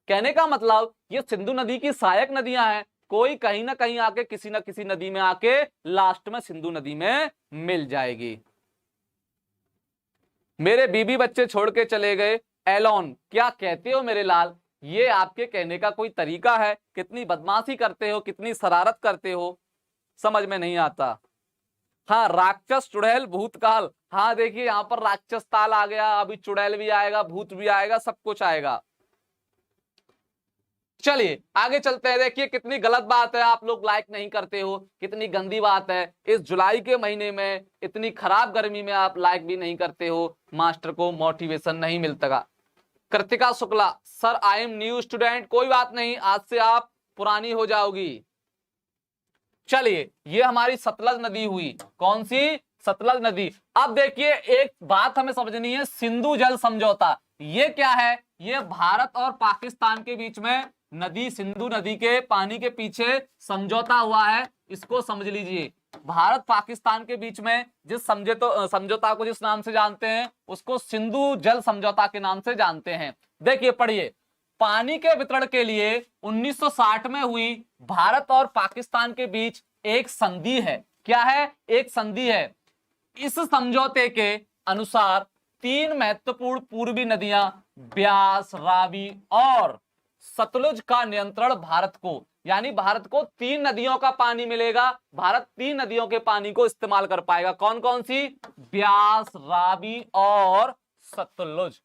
कहने का मतलब ये सिंधु नदी की सहायक नदियां हैं, कोई कहीं ना कहीं आके किसी ना किसी नदी में, आके लास्ट में सिंधु नदी में मिल जाएगी। मेरे बीबी बच्चे छोड़ के चले गए एलोन, क्या कहते हो मेरे लाल? ये आपके कहने का कोई तरीका है? कितनी बदमाशी करते हो, कितनी शरारत करते हो, समझ में नहीं आता। हाँ, राक्षस, चुड़ैल, भूतकाल। हाँ देखिए यहाँ पर राक्षस ताल आ गया, अभी चुड़ैल भी आएगा, भूत भी आएगा, सब कुछ आएगा। चलिए आगे चलते हैं। देखिए कितनी गलत बात है, आप लोग लाइक नहीं करते हो, कितनी गंदी बात है। इस जुलाई के महीने में इतनी खराब गर्मी में आप लाइक भी नहीं करते हो, मास्टर को मोटिवेशन नहीं मिलता। Kritika Shukla, sir I M new student. कोई बात नहीं, आज से आप पुरानी हो जाओगी। चलिए ये हमारी सतलज नदी हुई, कौन सी? सतलज नदी। अब देखिए एक बात हमें समझनी है, सिंधु जल समझौता ये क्या है? ये भारत और पाकिस्तान के बीच में नदी, सिंधु नदी के पानी के पीछे समझौता हुआ है, इसको समझ लीजिए। भारत पाकिस्तान के बीच में जिस समझौता को जिस नाम से जानते हैं उसको सिंधु जल समझौता के नाम से जानते हैं। देखिए पढ़िए, पानी के वितरण के लिए 1960 में हुई भारत और पाकिस्तान के बीच एक संधि है। क्या है? एक संधि है। इस समझौते के अनुसार 3 महत्वपूर्ण पूर्वी नदियां ब्यास, रावी और सतलुज का नियंत्रण भारत को, यानी भारत को 3 नदियों का पानी मिलेगा। भारत 3 नदियों के पानी को इस्तेमाल कर पाएगा। कौन कौन सी? ब्यास, रावी और सतलुज,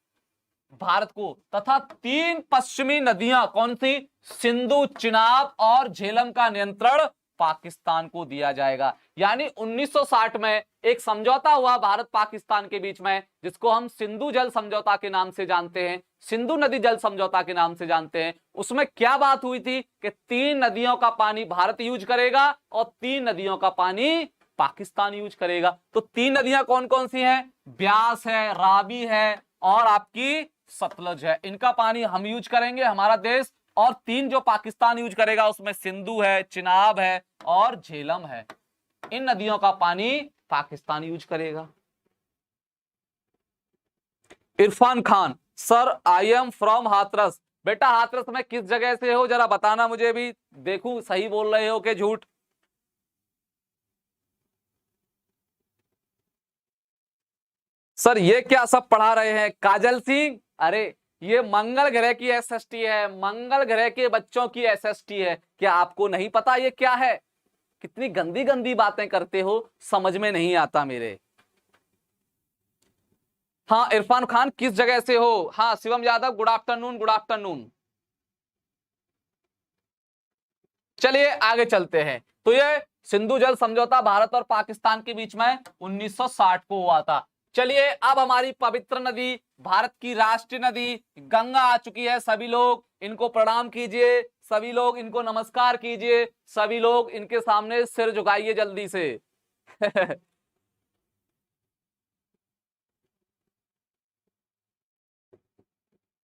भारत को। तथा 3 पश्चिमी नदियां कौन सी? सिंधु, चिनाब और झेलम का नियंत्रण पाकिस्तान को दिया जाएगा। यानी 1960 में एक समझौता हुआ भारत पाकिस्तान के बीच में, जिसको हम सिंधु जल समझौता के नाम से जानते हैं, सिंधु नदी जल समझौता के नाम से जानते हैं। उसमें क्या बात हुई थी कि 3 नदियों का पानी भारत यूज करेगा और 3 नदियों का पानी पाकिस्तान यूज करेगा। तो 3 नदियां कौन कौन सी हैं? ब्यास है, रावी है और आपकी सतलज है। इनका पानी हम यूज करेंगे, हमारा देश। और 3 जो पाकिस्तान यूज करेगा उसमें सिंधु है, चिनाब है और झेलम है। इन नदियों का पानी पाकिस्तान यूज करेगा। Irfan Khan, sir I am from Hathras. बेटा हाथरस में किस जगह से हो, जरा बताना मुझे भी, देखूं सही बोल रहे हो कि झूठ। सर ये क्या सब पढ़ा रहे हैं? काजल सिंह, अरे ये मंगल ग्रह की एसएसटी है, मंगल ग्रह के बच्चों की एसएसटी है। क्या आपको नहीं पता ये क्या है? कितनी गंदी गंदी बातें करते हो, समझ में नहीं आता मेरे। हाँ इरफान खान किस जगह से हो? हाँ Shivam Yadav, good afternoon, good afternoon. चलिए आगे चलते हैं। तो ये सिंधु जल समझौता भारत और पाकिस्तान के बीच में 1960 को हुआ था। चलिए अब हमारी पवित्र नदी, भारत की राष्ट्रीय नदी गंगा आ चुकी है। सभी लोग इनको प्रणाम कीजिए, सभी लोग इनको नमस्कार कीजिए, सभी लोग इनके सामने सिर झुकाइए जल्दी से।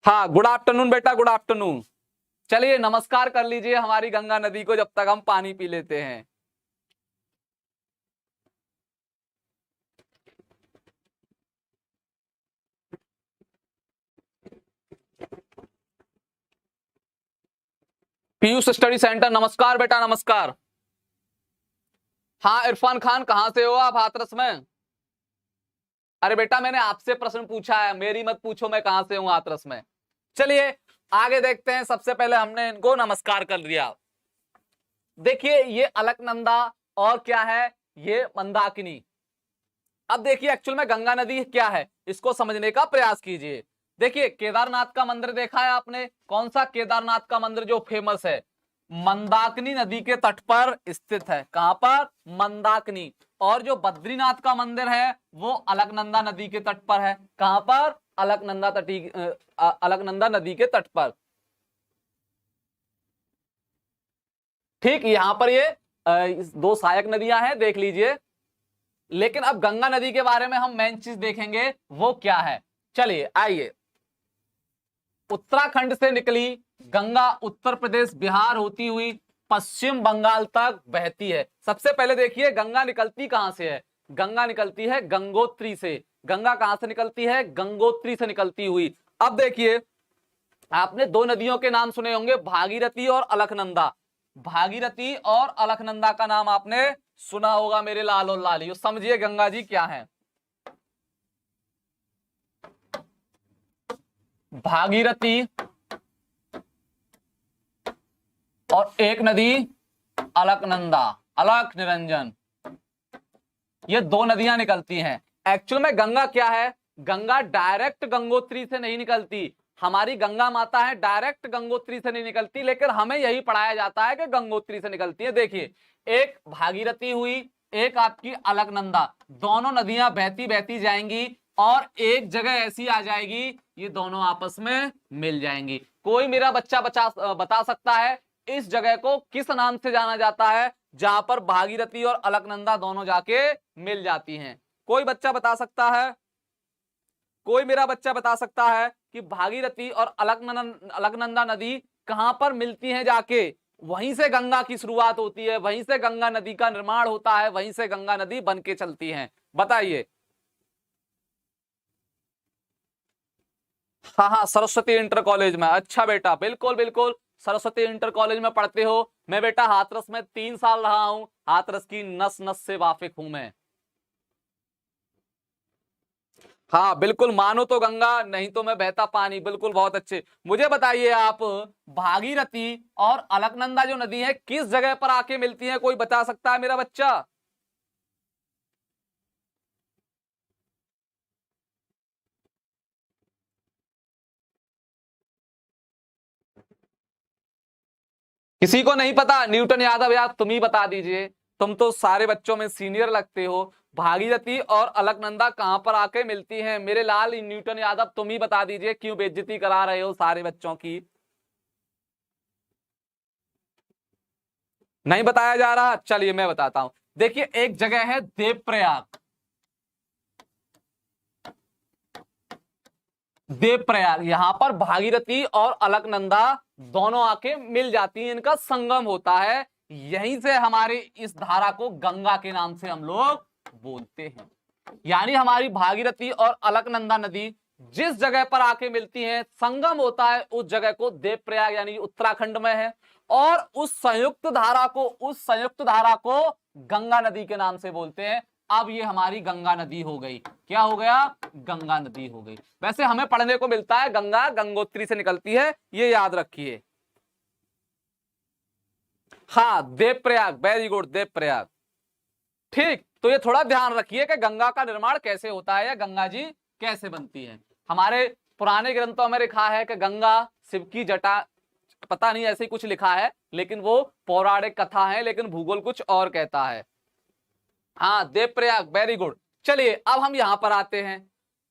हाँ गुड आफ्टरनून बेटा, गुड आफ्टरनून। चलिए नमस्कार कर लीजिए हमारी गंगा नदी को, जब तक हम पानी पी लेते हैं। पीयूष स्टडी सेंटर, नमस्कार बेटा, नमस्कार। हाँ इरफान खान कहां से हो आप? हाथरस में। अरे बेटा मैंने आपसे प्रश्न पूछा है, मेरी मत पूछो मैं कहां से हूं हाथरस में। चलिए आगे देखते हैं। सबसे पहले हमने इनको नमस्कार कर लिया। देखिए ये अलकनंदा और क्या है? ये मंदाकिनी। अब देखिए एक्चुअल में गंगा नदी क्या है, इसको समझने का प्रयास कीजिए। देखिए केदारनाथ का मंदिर देखा है आपने? कौन सा केदारनाथ का मंदिर जो फेमस है? मंदाकिनी नदी के तट पर स्थित है। कहां पर? मंदाकिनी। और जो बद्रीनाथ का मंदिर है वो अलकनंदा नदी के तट पर है। कहां पर? अलकनंदा नदी के तट पर। ठीक, यहां पर ये 2 सहायक नदियां हैं, देख लीजिए। लेकिन अब गंगा नदी के बारे में हम मेन चीज देखेंगे, वो क्या है। चलिए आइए। उत्तराखंड से निकली गंगा उत्तर प्रदेश, बिहार होती हुई पश्चिम बंगाल तक बहती है। सबसे पहले देखिए गंगा निकलती कहां से है? गंगा निकलती है गंगोत्री से। गंगा कहां से निकलती है? गंगोत्री से निकलती हुई। अब देखिए आपने 2 नदियों के नाम सुने होंगे, भागीरथी और अलकनंदा। भागीरथी और अलकनंदा का नाम आपने सुना होगा मेरे लाल और लाली। समझिए गंगा जी क्या है। भागीरथी और एक नदी अलकनंदा, अलक निरंजन, ये दो नदियां निकलती हैं। एक्चुअल में गंगा क्या है, गंगा डायरेक्ट गंगोत्री से नहीं निकलती, हमारी गंगा माता है डायरेक्ट गंगोत्री से नहीं निकलती, लेकिन हमें यही पढ़ाया जाता है कि गंगोत्री से निकलती है। देखिए, एक भागीरथी हुई, एक आपकी अलकनंदा, दोनों नदियां बहती बहती जाएंगी और एक जगह ऐसी आ जाएगी, ये दोनों आपस में मिल जाएंगी। कोई मेरा बच्चा बता सकता है इस जगह को किस नाम से जाना जाता है जहां पर भागीरथी और अलकनंदा दोनों जाके मिल जाती हैं? कोई बच्चा बता सकता है? कोई मेरा बच्चा बता सकता है कि भागीरथी और अलकनंदा नदी कहां पर मिलती हैं जाके? वहीं से गंगा की शुरुआत होती है, वहीं से गंगा नदी का निर्माण होता है, वहीं से गंगा नदी बन के चलती है। बताइए। हाँ हाँ, सरस्वती इंटर कॉलेज में। अच्छा बेटा, बिल्कुल बिल्कुल, सरस्वती इंटर कॉलेज में पढ़ते हो। मैं बेटा हाथरस में 3 साल रहा हूं, हाथरस की नस नस से वाकिफ हूं मैं। हाँ बिल्कुल, मानो तो गंगा, नहीं तो मैं बहता पानी। बिल्कुल, बहुत अच्छे। मुझे बताइए आप, भागीरथी और अलकनंदा जो नदी है किस जगह पर आके मिलती है? कोई बता सकता है मेरा बच्चा? किसी को नहीं पता? न्यूटन यादव यार, तुम ही बता दीजिए, तुम तो सारे बच्चों में सीनियर लगते हो। भागीरथी और अलकनंदा कहां पर आके मिलती हैं? मेरे लाल न्यूटन यादव, तुम ही बता दीजिए, क्यों बेइज्जती करा रहे हो सारे बच्चों की? नहीं बताया जा रहा? चलिए मैं बताता हूं। देखिए, एक जगह है देवप्रयाग, देवप्रयाग, यहां पर भागीरथी और अलकनंदा दोनों आके मिल जाती हैं, इनका संगम होता है। यहीं से हमारे इस धारा को गंगा के नाम से हम लोग बोलते हैं। यानी हमारी भागीरथी और अलकनंदा नदी जिस जगह पर आके मिलती हैं, संगम होता है, उस जगह को देवप्रयाग यानी उत्तराखंड में है। और उस संयुक्त धारा को गंगा नदी के नाम से बोलते हैं। अब ये हमारी गंगा नदी हो गई। क्या हो गया? गंगा नदी हो गई। वैसे हमें पढ़ने को मिलता है गंगा गंगोत्री से निकलती है, ये याद रखिए। हाँ, देवप्रयाग, वेरी गुड, देवप्रयाग। ठीक, तो ये थोड़ा ध्यान रखिए कि गंगा का निर्माण कैसे होता है या गंगा जी कैसे बनती है। हमारे पुराने ग्रंथों में लिखा है कि गंगा शिव की जटा, पता नहीं ऐसे ही कुछ लिखा है, लेकिन वो पौराणिक कथा है, लेकिन भूगोल कुछ और कहता है। हाँ, देवप्रयाग, वेरी गुड। चलिए अब हम यहां पर आते हैं।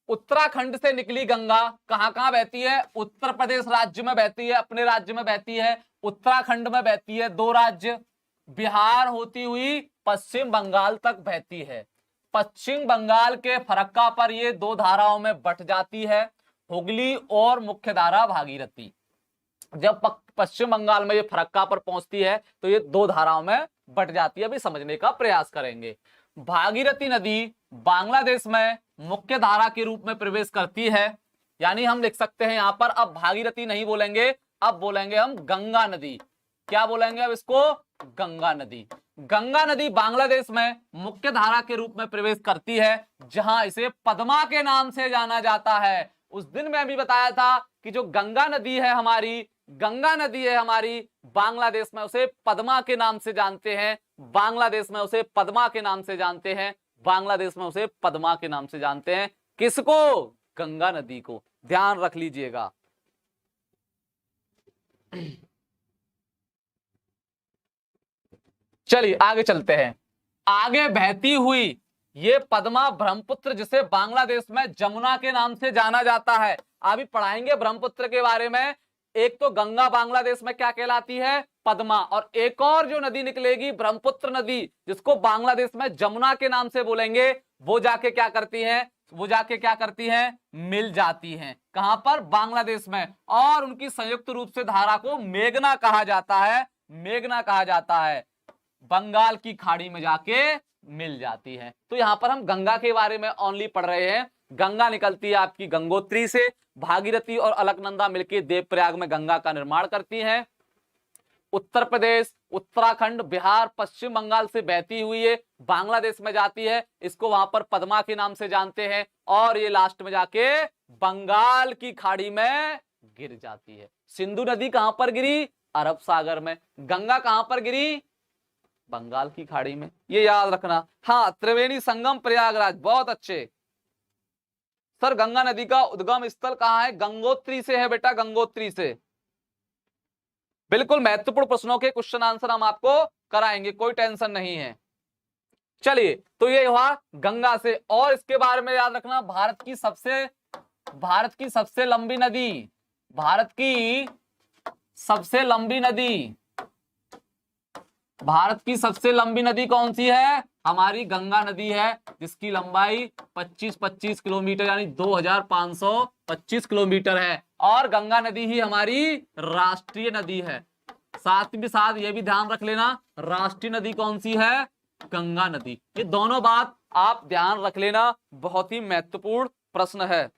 उत्तराखंड से निकली गंगा कहां कहां बहती है? उत्तर प्रदेश राज्य में बहती है, अपने राज्य में बहती है। उत्तराखंड में बहती है, 2 राज्य, बिहार होती हुई पश्चिम बंगाल तक बहती है। पश्चिम बंगाल के फरक्का पर ये 2 धाराओं में बट जाती है, हुगली और मुख्य धारा भागीरथी। जब पश्चिम बंगाल में ये फरक्का पर पहुंचती है तो ये 2 धाराओं में बट जाती है। अभी समझने का प्रयास करेंगे। भागीरथी नदी बांग्लादेश में मुख्य धारा के रूप में प्रवेश करती है। यानी हम लिख सकते हैं यहां पर, अब भागीरथी नहीं बोलेंगे, अब बोलेंगे हम गंगा नदी। क्या बोलेंगे अब इसको? गंगा नदी। गंगा नदी बांग्लादेश में मुख्य धारा के रूप में प्रवेश करती है, जहां इसे पद्मा के नाम से जाना जाता है। उस दिन मैं भी बताया था कि जो गंगा नदी है हमारी, गंगा नदी है हमारी, बांग्लादेश में उसे पद्मा के नाम से जानते हैं। बांग्लादेश में उसे पद्मा के नाम से जानते हैं। बांग्लादेश में उसे पद्मा के नाम से जानते हैं। किसको? गंगा नदी को। ध्यान रख लीजिएगा। चलिए आगे चलते हैं। आगे बहती हुई ये पद्मा ब्रह्मपुत्र, जिसे बांग्लादेश में जमुना के नाम से जाना जाता है। अभी पढ़ाएंगे ब्रह्मपुत्र के बारे में। एक तो गंगा बांग्लादेश में क्या कहलाती है? पद्मा। और एक और जो नदी निकलेगी ब्रह्मपुत्र नदी, जिसको बांग्लादेश में जमुना के नाम से बोलेंगे, वो जाके क्या करती है? वो जाके क्या करती हैं? मिल जाती हैं। कहां पर? बांग्लादेश में। और उनकी संयुक्त रूप से धारा को मेघना कहा जाता है। मेघना कहा जाता है। बंगाल की खाड़ी में जाके मिल जाती है। तो यहां पर हम गंगा के बारे में ओनली पढ़ रहे हैं। गंगा निकलती है आपकी गंगोत्री से, भागीरथी और अलकनंदा मिलकर देवप्रयाग में गंगा का निर्माण करती हैं। उत्तर प्रदेश, उत्तराखंड, बिहार, पश्चिम बंगाल से बहती हुई ये बांग्लादेश में जाती है, इसको वहां पर पद्मा के नाम से जानते हैं, और ये लास्ट में जाके बंगाल की खाड़ी में गिर जाती है। सिंधु नदी कहां पर गिरी? अरब सागर में। गंगा कहां पर गिरी? बंगाल की खाड़ी में, ये याद रखना। हाँ, त्रिवेणी संगम प्रयागराज, बहुत अच्छे सर। गंगा नदी का उद्गम स्थल कहां है? गंगोत्री से है बेटा, गंगोत्री से। बिल्कुल महत्वपूर्ण प्रश्नों के क्वेश्चन आंसर हम आपको कराएंगे, कोई टेंशन नहीं है। चलिए, तो ये हुआ गंगा से। और इसके बारे में याद रखना, भारत की सबसे लंबी नदी, भारत की सबसे लंबी नदी, भारत की सबसे लंबी नदी कौन सी है? हमारी गंगा नदी है, जिसकी लंबाई 25 किलोमीटर यानी 2525 किलोमीटर है। और गंगा नदी ही हमारी राष्ट्रीय नदी है। साथ ही साथ ये भी ध्यान रख लेना, राष्ट्रीय नदी कौन सी है? गंगा नदी। ये दोनों बात आप ध्यान रख लेना, बहुत ही महत्वपूर्ण प्रश्न है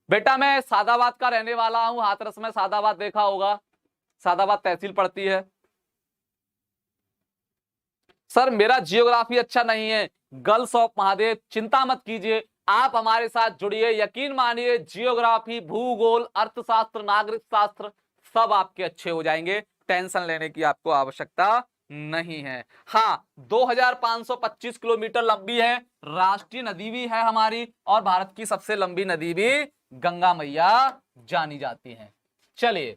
बेटा। मैं सादाबाद का रहने वाला हूं, हाथरस में सादाबाद देखा होगा, सादाबाद तहसील पड़ती है। सर मेरा जियोग्राफी अच्छा नहीं है, गर्ल्स ऑफ महादेव, चिंता मत कीजिए, आप हमारे साथ जुड़िए, यकीन मानिए जियोग्राफी, भूगोल, अर्थशास्त्र, नागरिक शास्त्र सब आपके अच्छे हो जाएंगे, टेंशन लेने की आपको आवश्यकता नहीं है। हाँ, 2525 किलोमीटर लंबी है, राष्ट्रीय नदी भी है हमारी, और भारत की सबसे लंबी नदी भी गंगा मैया जानी जाती है। चलिए,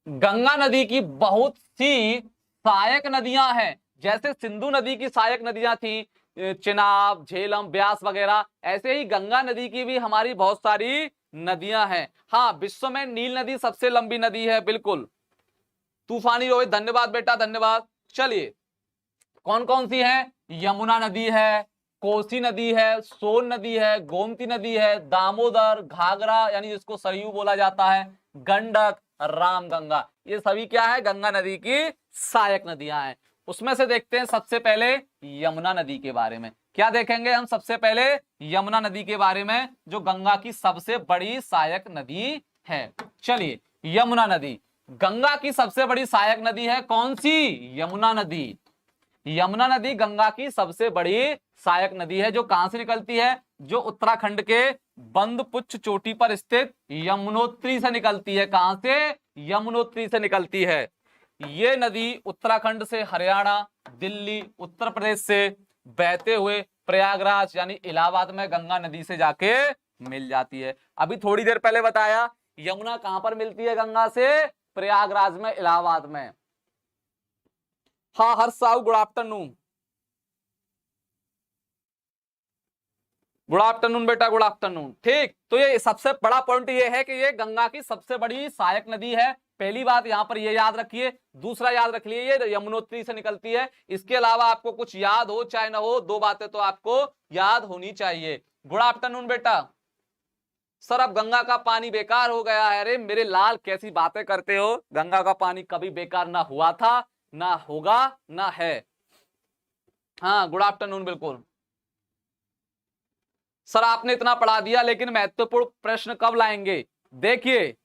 गंगा नदी की बहुत सी सहायक नदियां हैं, जैसे सिंधु नदी की सहायक नदियां थी, चिनाब, झेलम, ब्यास वगैरह, ऐसे ही गंगा नदी की भी हमारी बहुत सारी नदियां हैं। हाँ, विश्व में नील नदी सबसे लंबी नदी है, बिल्कुल। तूफानी रोहित, धन्यवाद बेटा, धन्यवाद। चलिए, कौन कौन सी है? यमुना नदी है, कोसी नदी है, सोन नदी है, गोमती नदी है, दामोदर, घाघरा यानी जिसको सरयू बोला जाता है, गंडक, रामगंगा, ये सभी क्या है? गंगा नदी की सहायक नदियां हैं। उसमें से देखते हैं सबसे पहले यमुना नदी के बारे में। क्या देखेंगे हम? सबसे पहले यमुना नदी के बारे में, जो गंगा की सबसे बड़ी सहायक नदी है। चलिए, यमुना नदी गंगा की सबसे बड़ी सहायक नदी है, कौन सी? यमुना नदी। यमुना नदी गंगा की सबसे बड़ी सहायक नदी है, जो कहां से निकलती है? जो उत्तराखंड के बंदपुच्छ चोटी पर स्थित यमुनोत्री से निकलती है। कहां से? यमुनोत्री से निकलती है। ये नदी उत्तराखंड से हरियाणा, दिल्ली, उत्तर प्रदेश से बहते हुए प्रयागराज यानी इलाहाबाद में गंगा नदी से जाके मिल जाती है। अभी थोड़ी देर पहले बताया यमुना कहां पर मिलती है गंगा से? प्रयागराज में, इलाहाबाद में। हाँ Harsh Sahu, good afternoon. Good afternoon बेटा, गुड आफ्टरनून। ठीक, तो ये सबसे बड़ा पॉइंट ये है कि ये गंगा की सबसे बड़ी सहायक नदी है, पहली बात यहां पर ये याद रखिए। दूसरा याद रख लिए, ये यमुनोत्री से निकलती है। इसके अलावा आपको कुछ याद हो चाहे ना हो, दो बातें तो आपको याद होनी चाहिए। गुड आफ्टरनून बेटा। सर अब गंगा का पानी बेकार हो गया है। अरे मेरे लाल, कैसी बातें करते हो, गंगा का पानी कभी बेकार ना हुआ था, ना होगा, ना है। हाँ, गुड आफ्टरनून, बिल्कुल। सर आपने इतना पढ़ा दिया, लेकिन महत्वपूर्ण प्रश्न कब लाएंगे? देखिए,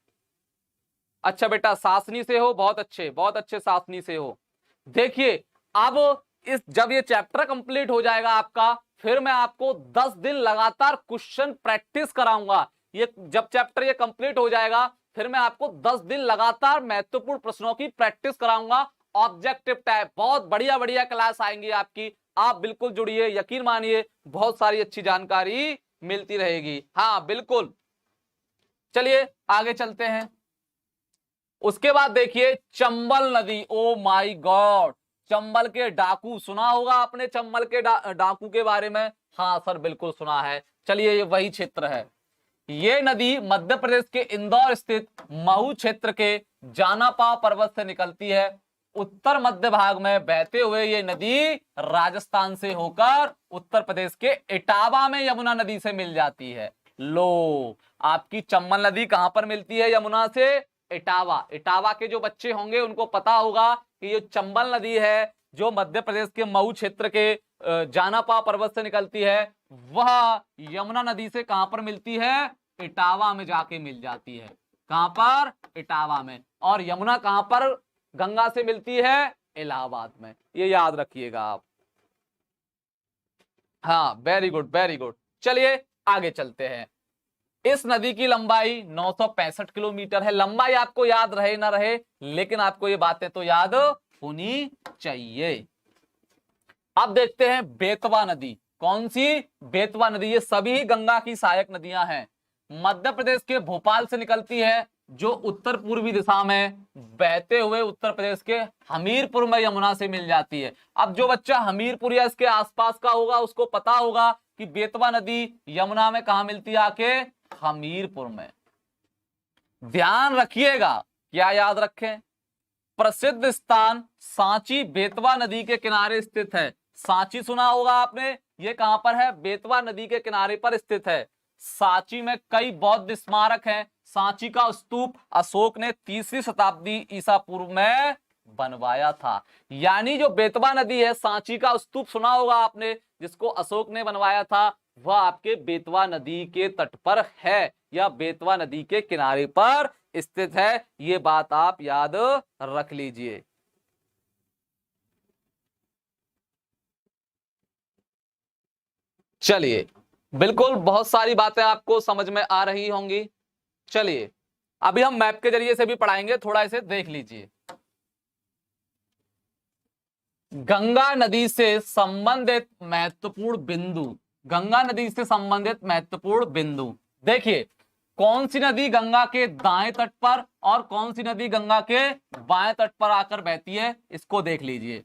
अच्छा बेटा सासनी से हो, बहुत अच्छे, बहुत अच्छे सासनी से हो। देखिए, अब जब ये चैप्टर कंप्लीट हो जाएगा आपका, फिर मैं आपको 10 दिन लगातार क्वेश्चन प्रैक्टिस कराऊंगा। ये जब चैप्टर ये कंप्लीट हो जाएगा, फिर मैं आपको 10 दिन लगातार महत्वपूर्ण प्रश्नों की प्रैक्टिस कराऊंगा, ऑब्जेक्टिव टाइप। बहुत बढ़िया बढ़िया क्लास आएंगी आपकी, आप बिल्कुल जुड़िए, यकीन मानिए बहुत सारी अच्छी जानकारी मिलती रहेगी। हाँ बिल्कुल। चलिए आगे चलते हैं। उसके बाद देखिए चंबल नदी। ओ माय गॉड, चंबल के डाकू, सुना होगा आपने चंबल के डाकू के बारे में? हाँ सर बिल्कुल सुना है। चलिए, ये वही क्षेत्र है। ये नदी मध्य प्रदेश के इंदौर स्थित महू क्षेत्र के जानापा पर्वत से निकलती है। उत्तर मध्य भाग में बहते हुए ये नदी राजस्थान से होकर उत्तर प्रदेश के इटावा में यमुना नदी से मिल जाती है। लो, आपकी चंबल नदी कहां पर मिलती है यमुना से? इटावा। इटावा के जो बच्चे होंगे उनको पता होगा कि ये चंबल नदी है, जो मध्य प्रदेश के मऊ क्षेत्र के जानापा पर्वत से निकलती है, वह यमुना नदी से कहां पर मिलती है? इटावा में जाके मिल जाती है। कहां पर? इटावा में। और यमुना कहां पर गंगा से मिलती है? इलाहाबाद में। ये याद रखिएगा आप। हाँ, वेरी गुड वेरी गुड। चलिए आगे चलते हैं। इस नदी की लंबाई 965 किलोमीटर है। लंबाई आपको याद रहे ना रहे, लेकिन आपको ये बातें तो याद होनी चाहिए। अब देखते हैं बेतवा नदी। कौन सी? बेतवा नदी। ये सभी गंगा की सहायक नदियां हैं। मध्य प्रदेश के भोपाल से निकलती है, जो उत्तर पूर्वी दिशा में बहते हुए उत्तर प्रदेश के हमीरपुर में यमुना से मिल जाती है। अब जो बच्चा हमीरपुर या इसके आसपास का होगा उसको पता होगा कि बेतवा नदी यमुना में कहां मिलती है? आके हमीरपुर में। ध्यान रखिएगा, क्या याद रखें? प्रसिद्ध स्थान सांची बेतवा नदी के किनारे स्थित है। सांची सुना होगा आपने, ये कहां पर है? बेतवा नदी के किनारे पर स्थित है। सांची में कई बौद्ध स्मारक हैं। सांची का स्तूप अशोक ने 3वीं शताब्दी ईसा पूर्व में बनवाया था। यानी जो बेतवा नदी है, सांची का स्तूप सुना होगा आपने, जिसको अशोक ने बनवाया था, वह आपके बेतवा नदी के तट पर है या बेतवा नदी के किनारे पर स्थित है। ये बात आप याद रख लीजिए। चलिए, बिल्कुल बहुत सारी बातें आपको समझ में आ रही होंगी। चलिए अभी हम मैप के जरिए से भी पढ़ाएंगे, थोड़ा इसे देख लीजिए। गंगा नदी से संबंधित महत्वपूर्ण बिंदु। गंगा नदी से संबंधित महत्वपूर्ण बिंदु देखिए, कौन सी नदी गंगा के दाएं तट पर और कौन सी नदी गंगा के बाएं तट पर आकर बहती है, इसको देख लीजिए।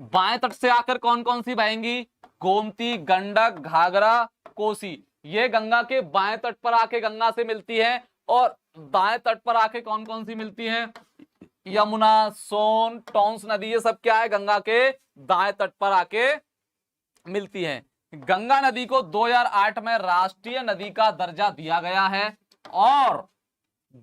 बाएं तट से आकर कौन कौन सी बहेंगी? गोमती, गंडक, घाघरा, कोसी। ये गंगा के बाएं तट पर आके गंगा से मिलती है। और दाएं तट पर आके कौन कौन सी मिलती है? यमुना, सोन, टॉन्स नदी, ये सब क्या है? गंगा के दाएं तट पर आके मिलती है। गंगा नदी को 2008 में राष्ट्रीय नदी का दर्जा दिया गया है। और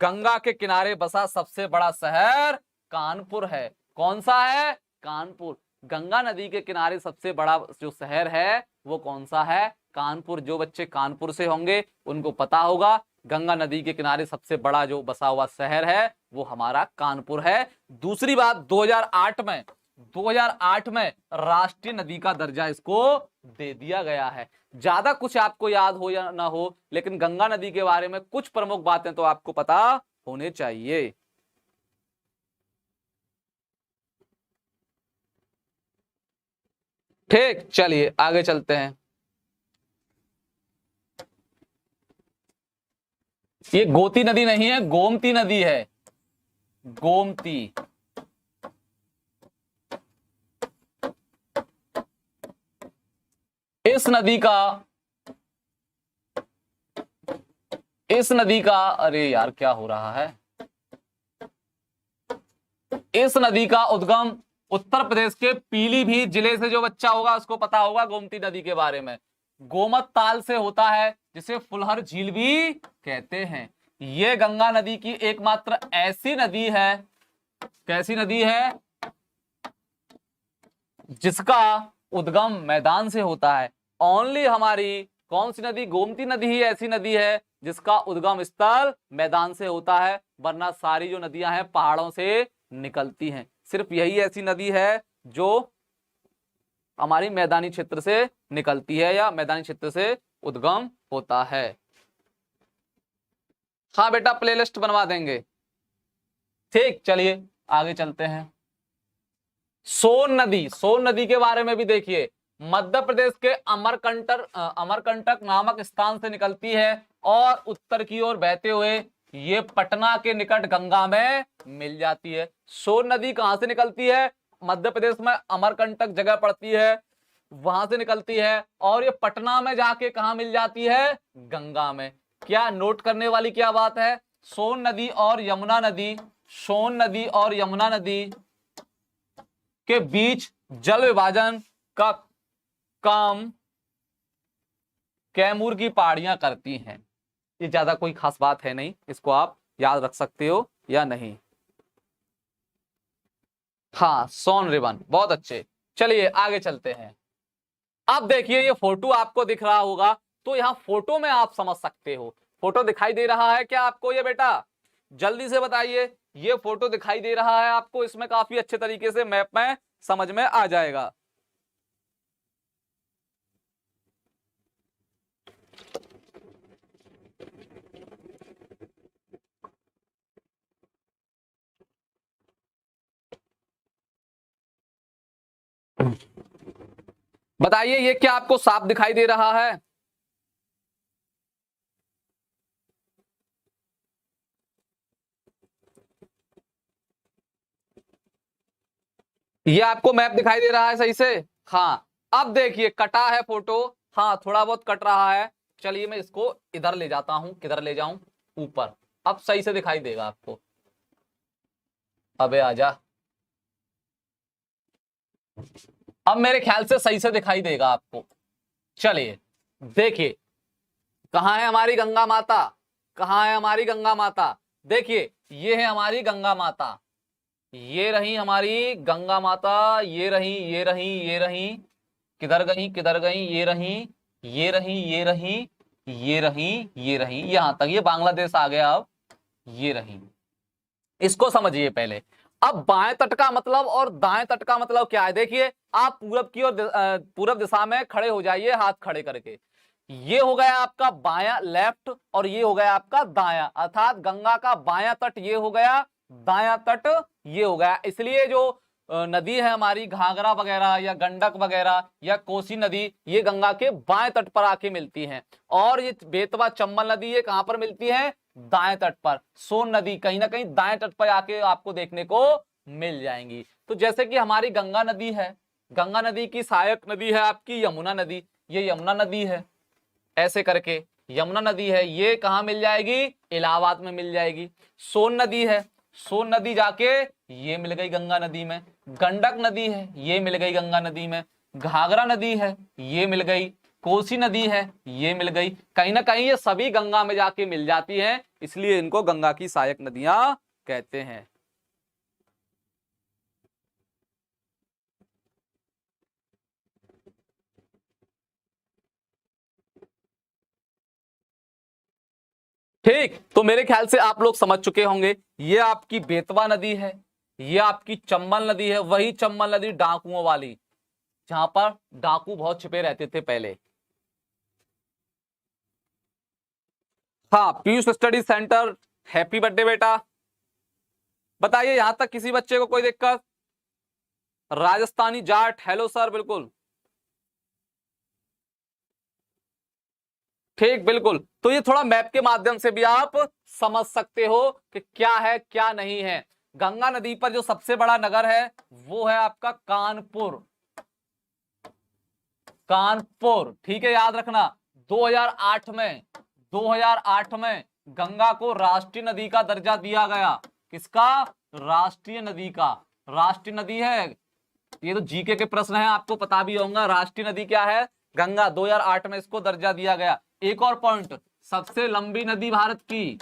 गंगा के किनारे बसा सबसे बड़ा शहर कानपुर है। कौन सा है? कानपुर। गंगा नदी के किनारे सबसे बड़ा जो शहर है वो कौन सा है? कानपुर। जो बच्चे कानपुर से होंगे उनको पता होगा, गंगा नदी के किनारे सबसे बड़ा जो बसा हुआ शहर है वो हमारा कानपुर है। दूसरी बात, 2008 में राष्ट्रीय नदी का दर्जा इसको दे दिया गया है। ज्यादा कुछ आपको याद हो या ना हो, लेकिन गंगा नदी के बारे में कुछ प्रमुख बातें तो आपको पता होने चाहिए। ठीक, चलिए आगे चलते हैं। ये गोमती नदी नहीं है, गोमती नदी है। गोमती। इस नदी का अरे यार क्या हो रहा है? इस नदी का उद्गम उत्तर प्रदेश के पीलीभीत जिले से, जो बच्चा होगा उसको पता होगा गोमती नदी के बारे में, गोमत ताल से होता है, जिसे फुलहर झील भी कहते हैं। यह गंगा नदी की एकमात्र ऐसी नदी है, कैसी नदी है? जिसका उद्गम मैदान से होता है। ओनली हमारी कौन सी नदी? गोमती नदी ही ऐसी नदी है जिसका उद्गम स्थल मैदान से होता है, वरना सारी जो नदियां हैं पहाड़ों से निकलती हैं। सिर्फ यही ऐसी नदी है जो हमारी मैदानी क्षेत्र से निकलती है या मैदानी क्षेत्र से उद्गम होता है। हाँ बेटा, प्लेलिस्ट बनवा देंगे। ठीक, चलिए आगे चलते हैं। सोन नदी के बारे में भी देखिए। मध्य प्रदेश के अमरकंटक नामक स्थान से निकलती है और उत्तर की ओर बहते हुए ये पटना के निकट गंगा में मिल जाती है। सोन नदी कहां से निकलती है? मध्य प्रदेश में अमरकंटक जगह पड़ती है, वहां से निकलती है और ये पटना में जाके कहां मिल जाती है? गंगा में। क्या नोट करने वाली क्या बात है? सोन नदी और यमुना नदी, सोन नदी और यमुना नदी के बीच जल विभाजन का काम कैमूर की पहाड़ियां करती हैं। ये ज्यादा कोई खास बात है नहीं, इसको आप याद रख सकते हो या नहीं। हाँ, सोन रिबन, बहुत अच्छे। चलिए आगे चलते हैं। अब देखिए, ये फोटो आपको दिख रहा होगा, तो यहां फोटो में आप समझ सकते हो। फोटो दिखाई दे रहा है क्या आपको? ये बेटा जल्दी से बताइए। ये फोटो दिखाई दे रहा है आपको, इसमें काफी अच्छे तरीके से मैप में समझ में आ जाएगा। बताइए ये क्या आपको साफ दिखाई दे रहा है? ये आपको मैप दिखाई दे रहा है सही से? हाँ, अब देखिए कटा है फोटो, हाँ थोड़ा बहुत कट रहा है। चलिए मैं इसको इधर ले जाता हूं, किधर ले जाऊं, ऊपर। अब सही से दिखाई देगा आपको। अबे आजा, अब मेरे ख्याल से सही से दिखाई देगा आपको। चलिए देखिए, कहां है हमारी गंगा माता, कहां है हमारी गंगा माता? देखिए ये है हमारी गंगा माता, ये रही हमारी गंगा माता, ये रही, ये रही, ये रही, किधर गई, किधर गई, ये रही, ये रही, ये रही, ये रही, ये रही, यहां तक, ये बांग्लादेश आ गया। अब ये रही, इसको समझिए पहले। अब बाएं तट का मतलब और दाएं तट का मतलब क्या है? देखिए आप पूरब की ओर, पूरब दिशा में खड़े हो जाइए हाथ खड़े करके। ये हो गया आपका बायां लेफ्ट और ये हो गया आपका दायां, अर्थात गंगा का बायां तट ये हो गया, दायां तट ये हो गया। इसलिए जो नदी है हमारी घाघरा वगैरह या गंडक वगैरह या कोसी नदी, ये गंगा के बाएं तट पर आके मिलती हैं। और ये बेतवा चंबल नदी ये कहां पर मिलती है? दाएं तट पर। सोन नदी कहीं ना कहीं दाएं तट पर आके आपको देखने को मिल जाएंगी। तो जैसे कि हमारी गंगा नदी है, गंगा नदी की सहायक नदी है आपकी यमुना नदी, ये यमुना नदी है। ऐसे करके यमुना नदी है, ये कहां मिल जाएगी? इलाहाबाद में मिल जाएगी। सोन नदी है, सोन नदी जाके ये मिल गई गंगा नदी में। गंडक नदी है, ये मिल गई गंगा नदी में। घाघरा नदी है, ये मिल गई। कोसी नदी है, ये मिल गई। कहीं ना कहीं ये सभी गंगा में जाके मिल जाती हैं, इसलिए इनको गंगा की सहायक नदियां कहते हैं। ठीक, तो मेरे ख्याल से आप लोग समझ चुके होंगे। ये आपकी बेतवा नदी है, ये आपकी चंबल नदी है, वही चंबल नदी डाकुओं वाली, जहां पर डाकू बहुत छिपे रहते थे पहले। हाँ, Piyush study centre, happy birthday बेटा। बताइए यहां तक किसी बच्चे को कोई दिक्कत? राजस्थानी जाट, हेलो सर, बिल्कुल ठीक, बिल्कुल। तो ये थोड़ा मैप के माध्यम से भी आप समझ सकते हो कि क्या है क्या नहीं है। गंगा नदी पर जो सबसे बड़ा नगर है वो है आपका कानपुर, कानपुर, ठीक है, याद रखना। 2008 में, 2008 में गंगा को राष्ट्रीय नदी का दर्जा दिया गया। किसका? राष्ट्रीय नदी का। राष्ट्रीय नदी है, ये तो जीके के प्रश्न है, आपको पता भी होगा। राष्ट्रीय नदी क्या है? गंगा। 2008 में इसको दर्जा दिया गया। एक और पॉइंट, सबसे लंबी नदी भारत की,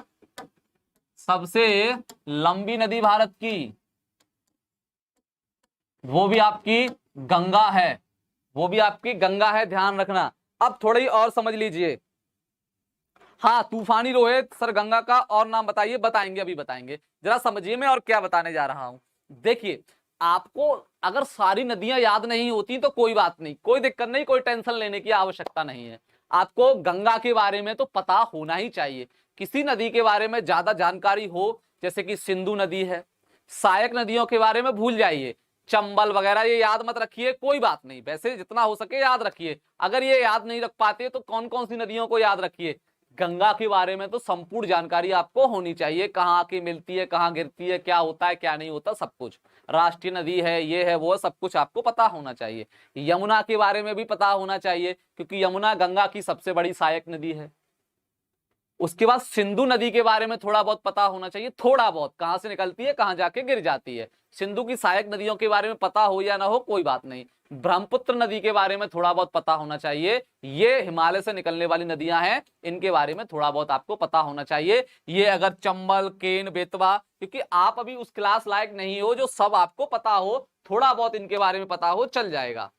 सबसे लंबी नदी भारत की वो भी आपकी गंगा है, वो भी आपकी गंगा है, ध्यान रखना। अब थोड़ी और समझ लीजिए। हाँ, तूफानी रोहित सर, गंगा का और नाम बताइए। बताएंगे, अभी बताएंगे, जरा समझिए मैं और क्या बताने जा रहा हूं। देखिए, आपको अगर सारी नदियां याद नहीं होती तो कोई बात नहीं, कोई दिक्कत नहीं, कोई टेंशन लेने की आवश्यकता नहीं है। आपको गंगा के बारे में तो पता होना ही चाहिए। किसी नदी के बारे में ज्यादा जानकारी हो, जैसे कि सिंधु नदी है, सहायक नदियों के बारे में भूल जाइए, चंबल वगैरह ये याद मत रखिए, कोई बात नहीं, वैसे जितना हो सके याद रखिए। अगर ये याद नहीं रख पाते तो कौन कौन सी नदियों को याद रखिए। गंगा के बारे में तो संपूर्ण जानकारी आपको होनी चाहिए, कहाँ आके मिलती है, कहाँ गिरती है, क्या होता है क्या नहीं होता, सब कुछ। राष्ट्रीय नदी है, ये है, वो है, सब कुछ आपको पता होना चाहिए। यमुना के बारे में भी पता होना चाहिए, क्योंकि यमुना गंगा की सबसे बड़ी सहायक नदी है। उसके बाद सिंधु नदी के बारे में थोड़ा बहुत पता होना चाहिए, थोड़ा बहुत, कहां से निकलती है, कहां जाके गिर जाती है। सिंधु की सहायक नदियों के बारे में पता हो या ना हो कोई बात नहीं। ब्रह्मपुत्र नदी के बारे में थोड़ा बहुत पता होना चाहिए, ये हिमालय से निकलने वाली नदियां हैं, इनके बारे में थोड़ा बहुत आपको पता होना चाहिए। ये अगर चंबल, केन, बेतवा, क्योंकि आप अभी उस क्लास लायक नहीं हो जो सब आपको पता हो, थोड़ा बहुत इनके बारे में पता हो चल जाएगा।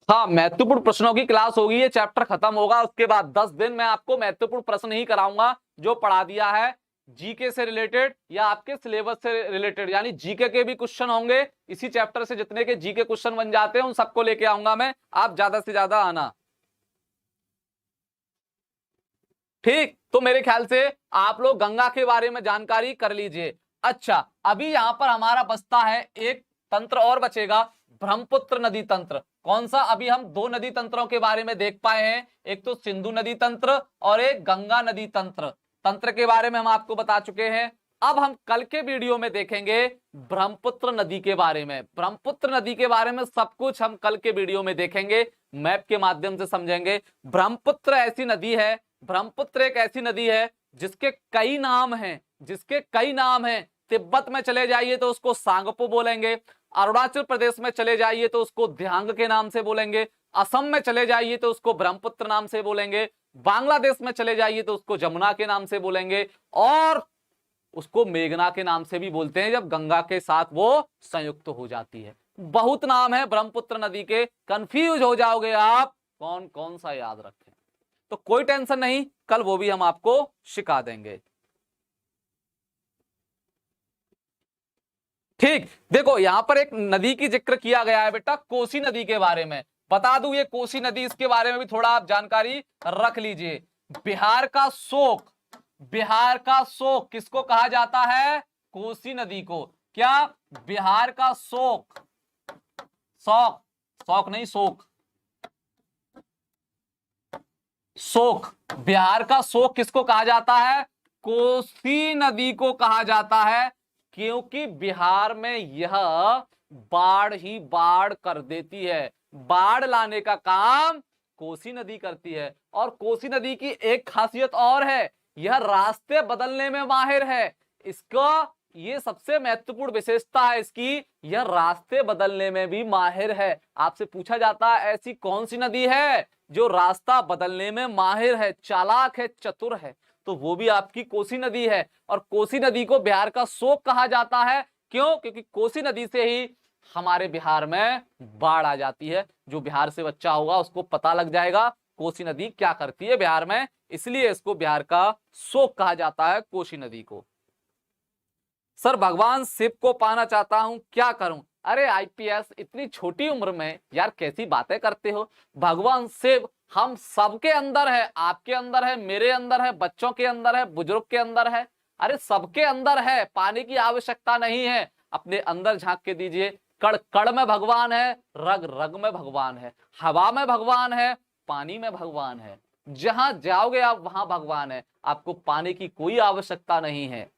हाँ, महत्वपूर्ण प्रश्नों की क्लास होगी, ये चैप्टर खत्म होगा, उसके बाद 10 दिन मैं आपको महत्वपूर्ण प्रश्न ही कराऊंगा जो पढ़ा दिया है जीके से रिलेटेड या आपके सिलेबस से रिलेटेड, यानी जीके के भी क्वेश्चन होंगे इसी चैप्टर से, जितने के जीके क्वेश्चन बन जाते हैं उन सबको लेके आऊंगा मैं, आप ज्यादा से ज्यादा आना। ठीक, तो मेरे ख्याल से आप लोग गंगा के बारे में जानकारी कर लीजिए। अच्छा, अभी यहां पर हमारा बचता है एक तंत्र और बचेगा, ब्रह्मपुत्र नदी तंत्र। कौन सा? अभी हम दो नदी तंत्रों के बारे में देख पाए हैं, एक तो सिंधु नदी तंत्र और एक गंगा नदी तंत्र। तंत्र के बारे में हम आपको बता चुके हैं। अब हम कल के वीडियो में देखेंगे ब्रह्मपुत्र नदी के बारे में। ब्रह्मपुत्र नदी के बारे में सब कुछ हम कल के वीडियो में देखेंगे, मैप के माध्यम से समझेंगे। ब्रह्मपुत्र ऐसी नदी है, ब्रह्मपुत्र एक ऐसी नदी है जिसके कई नाम हैं, जिसके कई नाम हैं। तिब्बत में चले जाइए तो उसको सांगपो बोलेंगे, अरुणाचल प्रदेश में चले जाइए तो उसको ध्यांग के नाम से बोलेंगे, असम में चले जाइए तो उसको ब्रह्मपुत्र नाम से बोलेंगे, बांग्लादेश में चले जाइए तो उसको जमुना के नाम से बोलेंगे, और उसको मेघना के नाम से भी बोलते हैं जब गंगा के साथ वो संयुक्त हो जाती है। बहुत नाम है ब्रह्मपुत्र नदी के, कंफ्यूज हो जाओगे आप कौन कौन सा याद रखें। तो कोई टेंशन नहीं, कल वो भी हम आपको सिखा देंगे। ठीक, देखो यहां पर एक नदी की जिक्र किया गया है बेटा, कोसी नदी के बारे में बता दूं। ये कोसी नदी, इसके बारे में भी थोड़ा आप जानकारी रख लीजिए। बिहार का शोक, बिहार का शोक किसको कहा जाता है? कोसी नदी को। क्या? बिहार का शोक, शौक, शौक नहीं शोक, शोक, बिहार का शोक किसको कहा जाता है? कोसी नदी को कहा जाता है, क्योंकि बिहार में यह बाढ़ ही बाढ़ कर देती है। बाढ़ लाने का काम कोसी नदी करती है। और कोसी नदी की एक खासियत और है, यह रास्ते बदलने में माहिर है। इसका ये सबसे महत्वपूर्ण विशेषता है इसकी, यह रास्ते बदलने में भी माहिर है। आपसे पूछा जाता है ऐसी कौन सी नदी है जो रास्ता बदलने में माहिर है, चालाक है, चतुर है, तो वो भी आपकी कोसी नदी है। और कोसी नदी को बिहार का शोक कहा जाता है, क्यों? क्योंकि कोसी नदी से ही हमारे बिहार में बाढ़ आ जाती है। जो बिहार से बच्चा होगा उसको पता लग जाएगा कोसी नदी क्या करती है बिहार में, इसलिए इसको बिहार का शोक कहा जाता है कोसी नदी को। सर भगवान शिव को पाना चाहता हूं, क्या करूं? अरे आईपीएस, इतनी छोटी उम्र में यार कैसी बातें करते हो। भगवान शिव हम सबके अंदर है, आपके अंदर है, मेरे अंदर है, बच्चों के अंदर है, बुजुर्ग के अंदर है, अरे सबके अंदर है। पाने की आवश्यकता नहीं है, अपने अंदर झांक के दीजिए। कण कण में भगवान है, रग रग में भगवान है, हवा में भगवान है, पानी में भगवान है। जहां जाओगे आप वहां भगवान है, आपको पाने की कोई आवश्यकता नहीं है।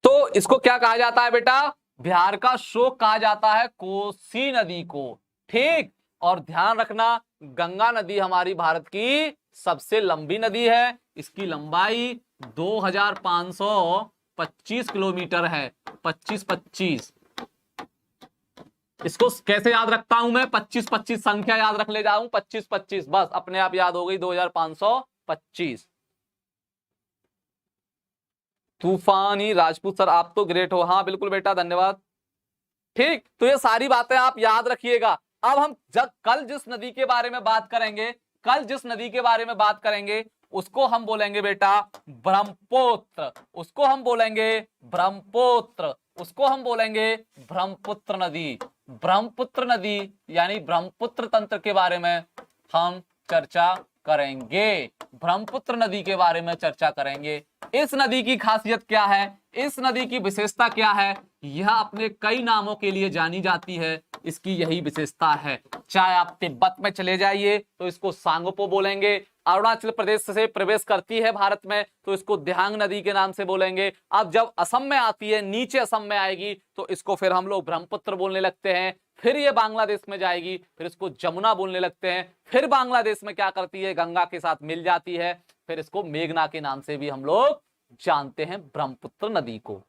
तो इसको क्या कहा जाता है बेटा? बिहार का शोक कहा जाता है कोसी नदी को। ठीक, और ध्यान रखना गंगा नदी हमारी भारत की सबसे लंबी नदी है। इसकी लंबाई 2525 किलोमीटर है। 2525, इसको कैसे याद रखता हूं मैं? 2525 संख्या याद रख ले जाऊं, 2525 बस अपने आप याद हो गई, 2525। तूफानी राजपूत सर, आप तो ग्रेट हो। हाँ बिल्कुल बेटा, धन्यवाद। ठीक, तो ये सारी बातें आप याद रखिएगा। अब हम जब कल जिस नदी के बारे में बात करेंगे, कल जिस नदी के बारे में बात करेंगे उसको हम बोलेंगे बेटा ब्रह्मपुत्र, उसको हम बोलेंगे ब्रह्मपुत्र, उसको हम बोलेंगे ब्रह्मपुत्र नदी। ब्रह्मपुत्र नदी यानी ब्रह्मपुत्र तंत्र के बारे में हम चर्चा करेंगे, ब्रह्मपुत्र नदी के बारे में चर्चा करेंगे। इस नदी की खासियत क्या है, इस नदी की विशेषता क्या है? यह अपने कई नामों के लिए जानी जाती है, इसकी यही विशेषता है। चाहे आप तिब्बत में चले जाइए तो इसको सांगपो बोलेंगे, अरुणाचल प्रदेश से प्रवेश करती है भारत में तो इसको दिहांग नदी के नाम से बोलेंगे। अब जब असम में आती है, नीचे असम में आएगी तो इसको फिर हम लोग ब्रह्मपुत्र बोलने लगते हैं। फिर ये बांग्लादेश में जाएगी, फिर इसको जमुना बोलने लगते हैं। फिर बांग्लादेश में क्या करती है, गंगा के साथ मिल जाती है, फिर इसको मेघना के नाम से भी हम लोग जानते हैं ब्रह्मपुत्र नदी को।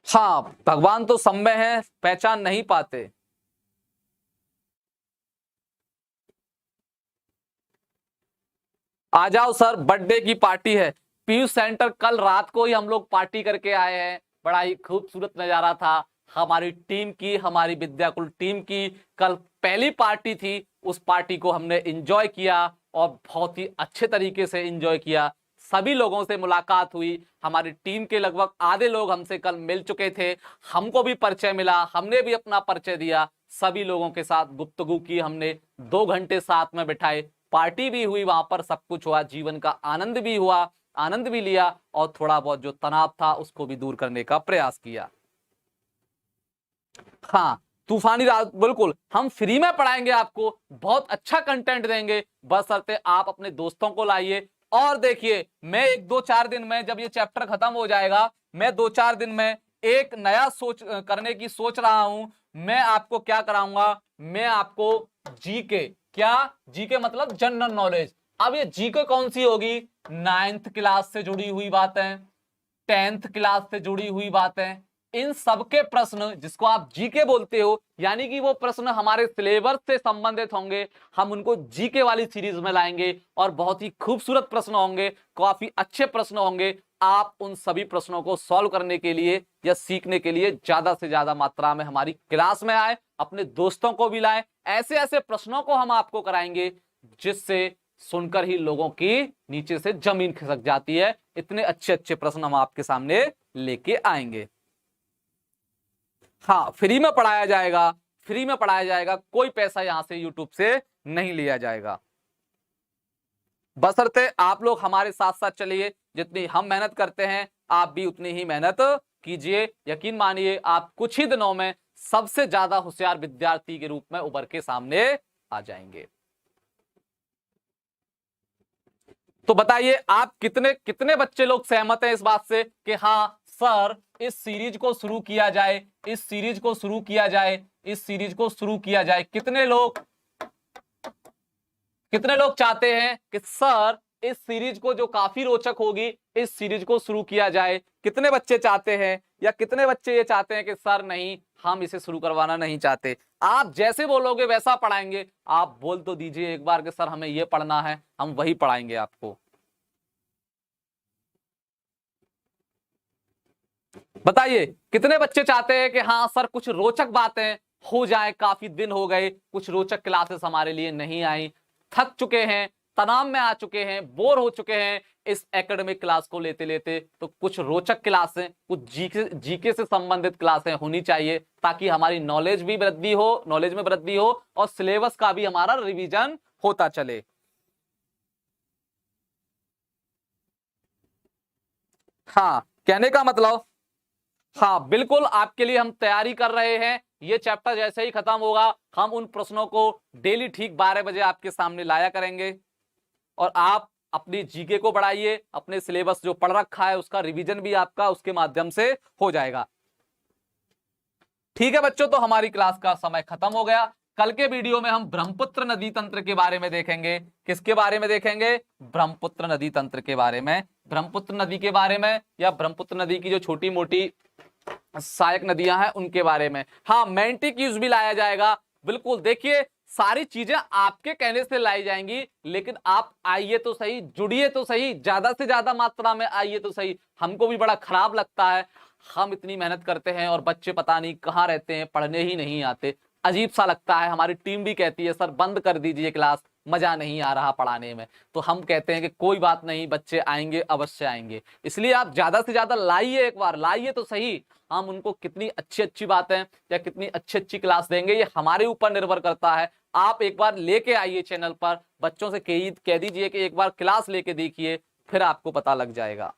हाँ, भगवान तो सब में है, पहचान नहीं पाते। आ जाओ सर, बर्थडे की पार्टी है। पीयूष सेंटर कल रात को ही हम लोग पार्टी करके आए हैं, बड़ा ही खूबसूरत नजारा था हमारी टीम की, हमारी विद्याकुल टीम की। कल पहली पार्टी थी, उस पार्टी को हमने एंजॉय किया और बहुत ही अच्छे तरीके से एंजॉय किया। सभी लोगों से मुलाकात हुई, हमारी टीम के लगभग आधे लोग हमसे कल मिल चुके थे, हमको भी परिचय मिला, हमने भी अपना परिचय दिया, सभी लोगों के साथ गुफ्तगू की हमने, 2 घंटे साथ में बिठाए, पार्टी भी हुई, वहां पर सब कुछ हुआ, जीवन का आनंद भी हुआ, आनंद भी लिया और थोड़ा बहुत जो तनाव था उसको भी दूर करने का प्रयास किया। हाँ, तूफानी रात, बिल्कुल हम फ्री में पढ़ाएंगे, आपको बहुत अच्छा कंटेंट देंगे, बशर्ते आप अपने दोस्तों को लाइए। और देखिए, मैं 1-2-4 दिन में, जब ये चैप्टर खत्म हो जाएगा, मैं 2-4 दिन में एक नया सोच करने की सोच रहा हूं। मैं आपको क्या कराऊंगा, मैं आपको जीके, क्या जीके मतलब जनरल नॉलेज। अब ये जीके कौन सी होगी, 9th क्लास से जुड़ी हुई बातें, 10th क्लास से जुड़ी हुई बातें, इन सबके प्रश्न जिसको आप जीके बोलते हो, यानी कि वो प्रश्न हमारे सिलेबस से संबंधित होंगे, हम उनको जीके वाली सीरीज में लाएंगे और बहुत ही खूबसूरत प्रश्न होंगे, काफी अच्छे प्रश्न होंगे। आप उन सभी प्रश्नों को सॉल्व करने के लिए या सीखने के लिए ज्यादा से ज्यादा मात्रा में हमारी क्लास में आए, अपने दोस्तों को भी लाएं। ऐसे ऐसे प्रश्नों को हम आपको कराएंगे जिससे सुनकर ही लोगों की नीचे से जमीन खिसक जाती है। इतने अच्छे अच्छे प्रश्न हम आपके सामने लेके आएंगे। हाँ, फ्री में पढ़ाया जाएगा, फ्री में पढ़ाया जाएगा, कोई पैसा यहां से यूट्यूब से नहीं लिया जाएगा, बशर्ते आप लोग हमारे साथ साथ चलिए। जितनी हम मेहनत करते हैं आप भी उतनी ही मेहनत कीजिए, यकीन मानिए आप कुछ ही दिनों में सबसे ज्यादा होशियार विद्यार्थी के रूप में उभर के सामने आ जाएंगे। तो बताइए, आप कितने कितने बच्चे लोग सहमत हैं इस बात से कि हाँ सर इस सीरीज को शुरू किया जाए, इस सीरीज को शुरू किया जाए, इस सीरीज को शुरू किया जाए। कितने लोग चाहते हैं कि सर इस सीरीज को, जो काफी रोचक होगी, इस सीरीज को शुरू किया जाए? कितने बच्चे चाहते हैं, या कितने बच्चे ये चाहते हैं कि सर नहीं, हम इसे शुरू करवाना नहीं चाहते? आप जैसे बोलोगे वैसा पढ़ाएंगे। आप बोल तो दीजिए एक बार कि सर हमें ये पढ़ना है, हम वही पढ़ाएंगे आपको। बताइए कितने बच्चे चाहते हैं कि हाँ सर कुछ रोचक बातें हो जाए, काफी दिन हो गए, कुछ रोचक क्लासेस हमारे लिए नहीं आई, थक चुके हैं, तनाव में आ चुके हैं, बोर हो चुके हैं इस एकेडमिक क्लास को लेते लेते, तो कुछ रोचक क्लासें, कुछ जीके से संबंधित क्लासें होनी चाहिए, ताकि हमारी नॉलेज भी वृद्धि हो, नॉलेज में वृद्धि हो और सिलेबस का भी हमारा रिवीजन होता चले। हाँ, कहने का मतलब, हाँ बिल्कुल, आपके लिए हम तैयारी कर रहे हैं। ये चैप्टर जैसे ही खत्म होगा, हम उन प्रश्नों को डेली ठीक 12 बजे आपके सामने लाया करेंगे और आप अपनी जीके को बढ़ाइए, अपने सिलेबस जो पढ़ रखा है उसका रिवीजन भी आपका उसके माध्यम से हो जाएगा। ठीक है बच्चों, तो हमारी क्लास का समय खत्म हो गया। कल के वीडियो में हम ब्रह्मपुत्र नदी तंत्र के बारे में देखेंगे। किसके बारे में देखेंगे? ब्रह्मपुत्र नदी तंत्र के बारे में, ब्रह्मपुत्र नदी के बारे में, या ब्रह्मपुत्र नदी की जो छोटी मोटी सहायक नदियां हैं उनके बारे में। हाँ, मैंटिक यूज भी लाया जाएगा, बिल्कुल। देखिए, सारी चीजें आपके कहने से लाई जाएंगी, लेकिन आप आइए तो सही, जुड़िए तो सही, ज्यादा से ज्यादा मात्रा में आइए तो सही। हमको भी बड़ा खराब लगता है, हम इतनी मेहनत करते हैं और बच्चे पता नहीं कहाँ रहते हैं, पढ़ने ही नहीं आते, अजीब सा लगता है। हमारी टीम भी कहती है सर बंद कर दीजिए क्लास, मजा नहीं आ रहा पढ़ाने में। तो हम कहते हैं कि कोई बात नहीं, बच्चे आएंगे, अवश्य आएंगे। इसलिए आप ज्यादा से ज्यादा लाइए, एक बार लाइए तो सही। हम उनको कितनी अच्छी अच्छी बातें या कितनी अच्छी अच्छी क्लास देंगे, ये हमारे ऊपर निर्भर करता है। आप एक बार लेके आइए चैनल पर, बच्चों से कह दीजिए कि एक बार क्लास लेके देखिए, फिर आपको पता लग जाएगा।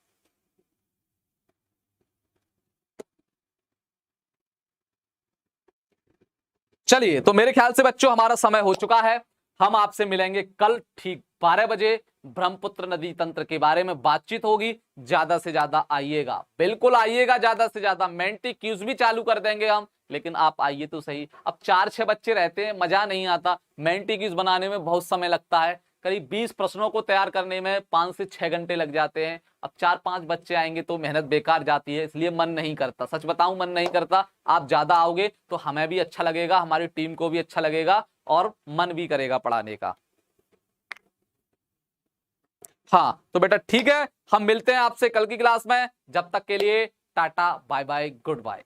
चलिए, तो मेरे ख्याल से बच्चों हमारा समय हो चुका है। हम आपसे मिलेंगे कल ठीक 12 बजे। ब्रह्मपुत्र नदी तंत्र के बारे में बातचीत होगी। ज्यादा से ज्यादा आइएगा, बिल्कुल आइएगा, ज्यादा से ज्यादा। मेंटी क्यूज भी चालू कर देंगे हम, लेकिन आप आइए तो सही। अब 4-6 बच्चे रहते हैं, मजा नहीं आता। मेंटी क्यूज बनाने में बहुत समय लगता है, करीब 20 प्रश्नों को तैयार करने में 5 से 6 घंटे लग जाते हैं। अब 4-5 बच्चे आएंगे तो मेहनत बेकार जाती है, इसलिए मन नहीं करता, सच बताऊं मन नहीं करता। आप ज्यादा आओगे तो हमें भी अच्छा लगेगा, हमारी टीम को भी अच्छा लगेगा और मन भी करेगा पढ़ाने का। हाँ तो बेटा ठीक है, हम मिलते हैं आपसे कल की क्लास में। जब तक के लिए tata bye bye good bye.